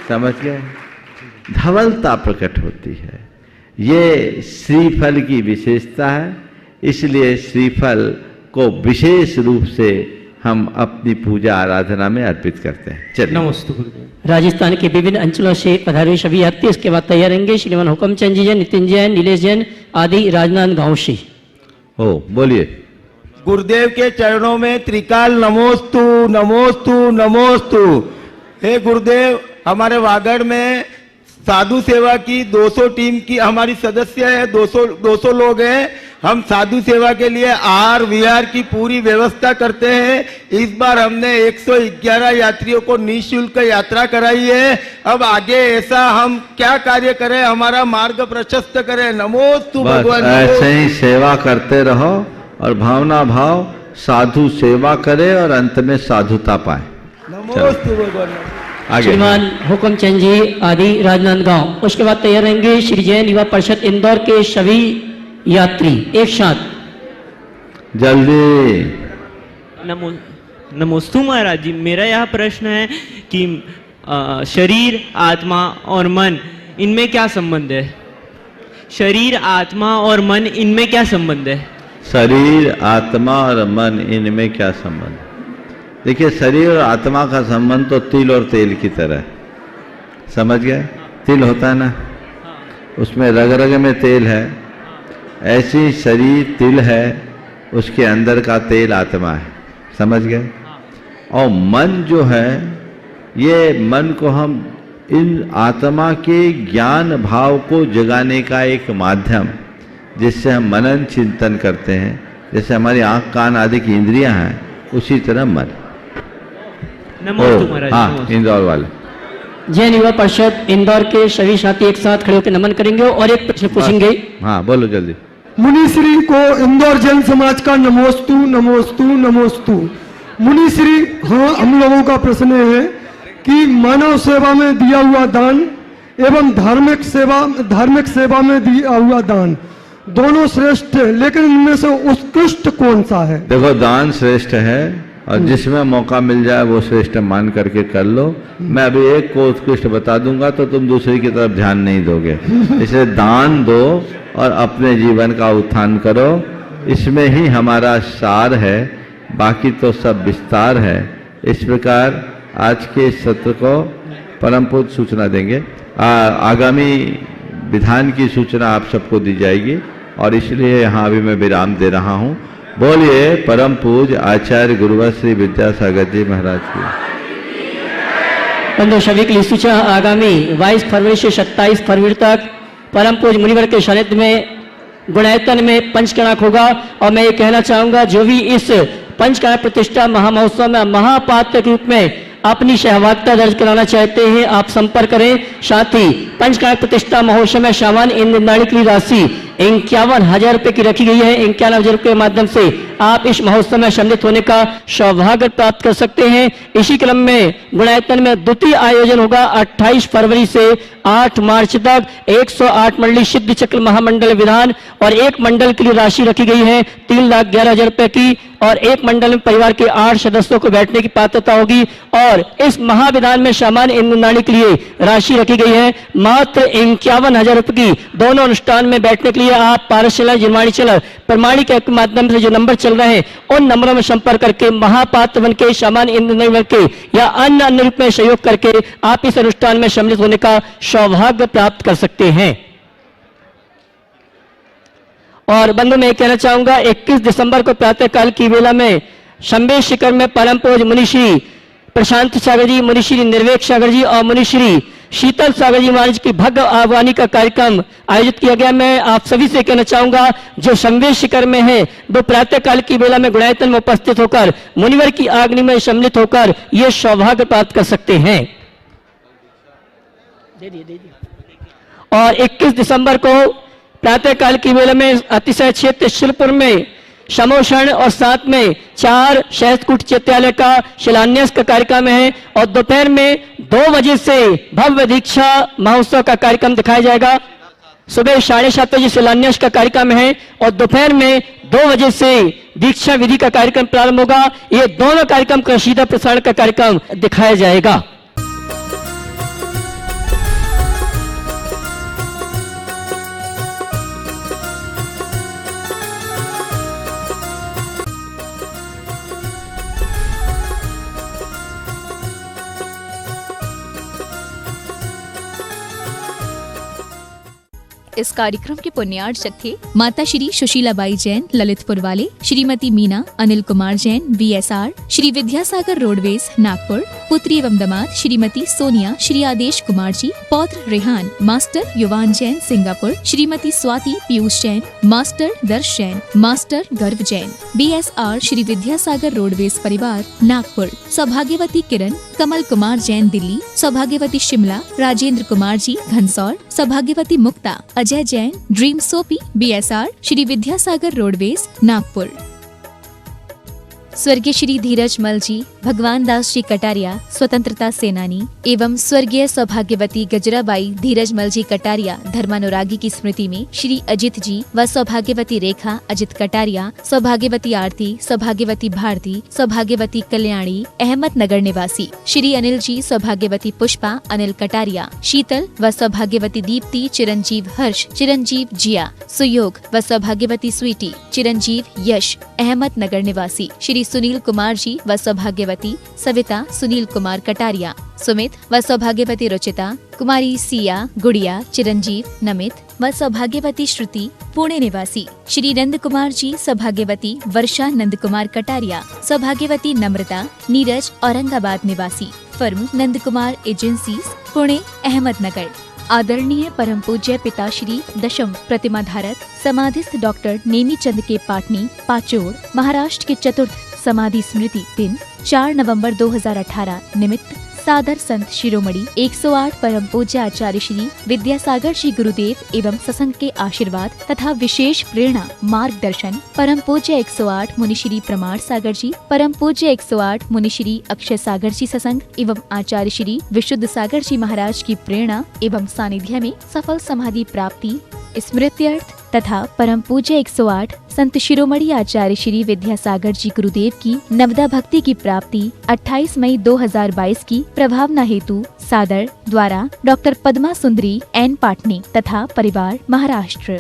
समझ गए? धवलता प्रकट होती है। ये श्रीफल की विशेषता है। इसलिए श्रीफल को विशेष रूप से हम अपनी पूजा आराधना में अर्पित करते हैं। चलिए। नमस्ते गुरुदेव। राजस्थान के विभिन्न अंचलों से पधारे सभी यात्री इसके बाद तैयार रहेंगे। श्रीमान हुक्मचंद जी जैन, नितिन जैन, नीलेश जैन आदि राजनांदगांव से। ओ बोलिए। गुरुदेव के चरणों में त्रिकाल नमोस्तु नमोस्तु नमोस्तु। हे गुरुदेव, हमारे वागड़ में साधु सेवा की 200 टीम की हमारी सदस्य है, 200 लोग हैं। हम साधु सेवा के लिए आहार विहार की पूरी व्यवस्था करते हैं। इस बार हमने 111 यात्रियों को निःशुल्क यात्रा कराई है। अब आगे ऐसा हम क्या कार्य करें, हमारा मार्ग प्रशस्त करें। नमोस्तु भगवान। ऐसे ही सेवा करते रहो और भावना भाव साधु सेवा करे और अंत में साधुता पाए। नमोस्तु भगवान। श्रीमान हुक्मचंद जी आदि राजनांदगांव। उसके बाद तैयार रहेंगे श्री जैन युवा परिषद इंदौर के सभी यात्री एक साथ। जल्दी। नमोस्तु महाराज जी। मेरा यह प्रश्न है कि शरीर, आत्मा और मन, इनमें क्या संबंध है? शरीर, आत्मा और मन, इनमें क्या संबंध है? शरीर, आत्मा और मन, इनमें क्या संबंध? देखिए, शरीर और आत्मा का संबंध तो तिल और तेल की तरह है। समझ गए? तिल होता है ना, उसमें रग रग में तेल है। ऐसी शरीर तिल है, उसके अंदर का तेल आत्मा है। समझ गए? और मन जो है, ये मन को हम इन आत्मा के ज्ञान भाव को जगाने का एक माध्यम, जिससे हम मनन चिंतन करते हैं। जैसे हमारी आंख कान आदि की इंद्रियां हैं, उसी तरह मन। हाँ, इंदौर वाले। जैन युवा परिषद इंदौर के सभी साथी एक साथ खड़े होकर नमन करेंगे और एक प्रश्न पूछेंगे। हाँ बोलो जल्दी। मुनिश्री को इंदौर जैन समाज का नमोस्तु नमोस्तु नमोस्तु। मुनिश्री, हाँ, हम लोगों का प्रश्न है कि मानव सेवा में दिया हुआ दान एवं धार्मिक सेवा में दिया हुआ दान दोनों श्रेष्ठ है, लेकिन इनमें से उत्कृष्ट कौन सा है? देखो, दान श्रेष्ठ है और जिसमें मौका मिल जाए वो श्रेष्ठ मान करके कर लो। मैं अभी एक को उत्कृष्ट बता दूंगा तो तुम दूसरे की तरफ ध्यान नहीं दोगे, इसलिए दान दो और अपने जीवन का उत्थान करो। इसमें ही हमारा सार है, बाकी तो सब विस्तार है। इस प्रकार आज के सत्र को परम पूज्य सूचना देंगे। आगामी विधान की सूचना आप सबको दी जाएगी और इसलिए यहाँ अभी मैं विराम दे रहा हूँ। बोलिए परम पूज्य आचार्य गुरुवर श्री विद्यासागर जी महाराज की। बंधु सभी के लिए सूचना, आगामी 22 फरवरी से 27 फरवरी तक परम पूज्य मुनिवर के सानिध्य में गुणायतन में पंचकर्णक होगा। और मैं ये कहना चाहूँगा, जो भी इस पंचकर्णक प्रतिष्ठा महामहोत्सव में महापात्र के रूप में अपनी सहभागिता दर्ज कराना चाहते हैं, आप संपर्क करें। साथ ही पंचकर्णक प्रतिष्ठा महोत्सव में सामान्य इंद्रनाणी की राशि 51,000 रुपये की रखी गई है। 51,000 रुपये के माध्यम से आप इस महोत्सव में सम्मिलित होने का सौभाग्य प्राप्त कर सकते हैं। इसी क्रम में गुणायतन में द्वितीय आयोजन होगा 28 फरवरी से 8 मार्च तक। 108 मंडली सिद्ध चक्र महामंडल विधान और एक मंडल के लिए राशि रखी गई है 3,11,000 रुपये की और एक मंडल में परिवार के 8 सदस्यों को बैठने की पात्रता होगी। और इस महाविधान में सामान्य इंद्रनाणी के लिए राशि रखी गई है मात्र 51,000 रुपये की। दोनों अनुष्ठान में बैठने के लिए आप पारसचलर जिनवाणी चलर प्रमाणिक के माध्यम से जो नंबर चल रहे हैं उन नंबरों में संपर्क करके महापात्र बन के सामान्य इंद्रनाणी बन के या अन्य रूप में सहयोग करके आप इस अनुष्ठान में सम्मिलित होने का सौभाग्य प्राप्त कर सकते हैं। और बंधु मैं कहना चाहूंगा, 21 दिसंबर को प्रातःकाल की वेला में संवेश शिखर में परम पूज्य मुनिश्री प्रशांत सागर जी, मुनिश्री निर्वेक सागर जी और मुनिश्री शीतल सागर जी महाराज की भव्य आह्वानी का कार्यक्रम आयोजित किया गया। मैं आप सभी से कहना चाहूंगा, जो संवेश शिखर में है वो प्रातःकाल की वेला में गुणायतन में उपस्थित होकर मुनिवर की आग्नि में सम्मिलित होकर ये सौभाग्य प्राप्त कर सकते हैं। और 21 दिसंबर को प्रातःकाल की वेला में अतिशय क्षेत्र शिलपुर में समोषण और साथ में 4 सहस्त्रकूट चैत्यालय का शिलान्यास का कार्यक्रम है। और दोपहर में 2 बजे से भव्य दीक्षा महोत्सव का कार्यक्रम दिखाया जाएगा। सुबह 7:30 बजे शिलान्यास का कार्यक्रम है और दोपहर में 2 बजे से दीक्षा विधि का कार्यक्रम प्रारंभ होगा। ये दोनों कार्यक्रम का सीधा प्रसारण का कार्यक्रम दिखाया जाएगा। इस कार्यक्रम के पुण्यार्चक थे माता श्री सुशीलाबाई जैन ललितपुर वाले, श्रीमती मीना अनिल कुमार जैन VSR, श्री विद्यासागर रोडवेज नागपुर, पुत्री एवं दामाद श्रीमती सोनिया श्री आदेश कुमार जी, पौत्र रेहान मास्टर युवान जैन सिंगापुर, श्रीमती स्वाति पीयूष जैन, मास्टर दर्श जैन, मास्टर गर्व जैन BSR, श्री विद्यासागर रोडवेज परिवार नागपुर, सौभाग्यवती किरण कमल कुमार जैन दिल्ली, सौभाग्यवती शिमला राजेंद्र कुमार जी घनसौर, सौभाग्यवती मुक्ता अजय जैन ड्रीम सोपी BSR, श्री विद्यासागर रोडवेज नागपुर। स्वर्गीय श्री धीरज मल जी भगवान दास जी कटारिया स्वतंत्रता सेनानी एवं स्वर्गीय सौभाग्यवती गजराबाई धीरज मल जी कटारिया धर्मानुरागी की स्मृति में श्री अजित जी व सौभाग्यवती रेखा अजित कटारिया, सौभाग्यवती आरती, सौभाग्यवती भारती, सौभाग्यवती कल्याणी अहमदनगर निवासी, श्री अनिल जी सौभाग्यवती पुष्पा अनिल कटारिया, शीतल व सौभाग्यवती दीप्ति, चिरंजीव हर्ष, चिरंजीव जिया, सुयोग व सौभाग्यवती स्वीटी, चिरंजीव यश अहमदनगर निवासी, श्री सुनील कुमार जी व सौभाग्यवती सविता सुनील कुमार कटारिया, सुमित व सौभाग्यवती रुचिता, कुमारी सिया गुड़िया चिरंजीव नमित व सौभाग्यवती श्रुति पुणे निवासी, श्री नंद कुमार जी सौभाग्यवती वर्षा नंद कुमार कटारिया, सौभाग्यवती नम्रता नीरज औरंगाबाद निवासी, फर्म नंद कुमार एजेंसीज पुणे अहमदनगर। आदरणीय परम पूज्य पिताश्री दशम प्रतिमा धारक समाधिस्थ डॉक्टर नेमीचंद के पाटनी पाचोड़ महाराष्ट्र के चतुर्थ समाधि स्मृति दिन 4 नवंबर 2018 निमित्त सादर संत शिरोमणि 108 परम पूज्य आचार्य श्री विद्यासागर श्री गुरुदेव एवं सत्संग के आशीर्वाद तथा विशेष प्रेरणा मार्गदर्शन परम पूज्य 108 मुनिश्री प्रमाण सागर जी, परम पूज्य 108 मुनिश्री अक्षय सागर जी सत्संग एवं आचार्य श्री विशुद्ध सागर जी महाराज की प्रेरणा एवं सानिध्य में सफल समाधि प्राप्ति स्मृत्यर्थ तथा परम पूज्य 108 संत शिरोमणि आचार्य श्री विद्यासागर जी गुरुदेव की नवदा भक्ति की प्राप्ति 28 मई 2022 की प्रभावना हेतु सादर द्वारा डॉक्टर पद्मा सुंदरी एन पाटनी तथा परिवार महाराष्ट्र।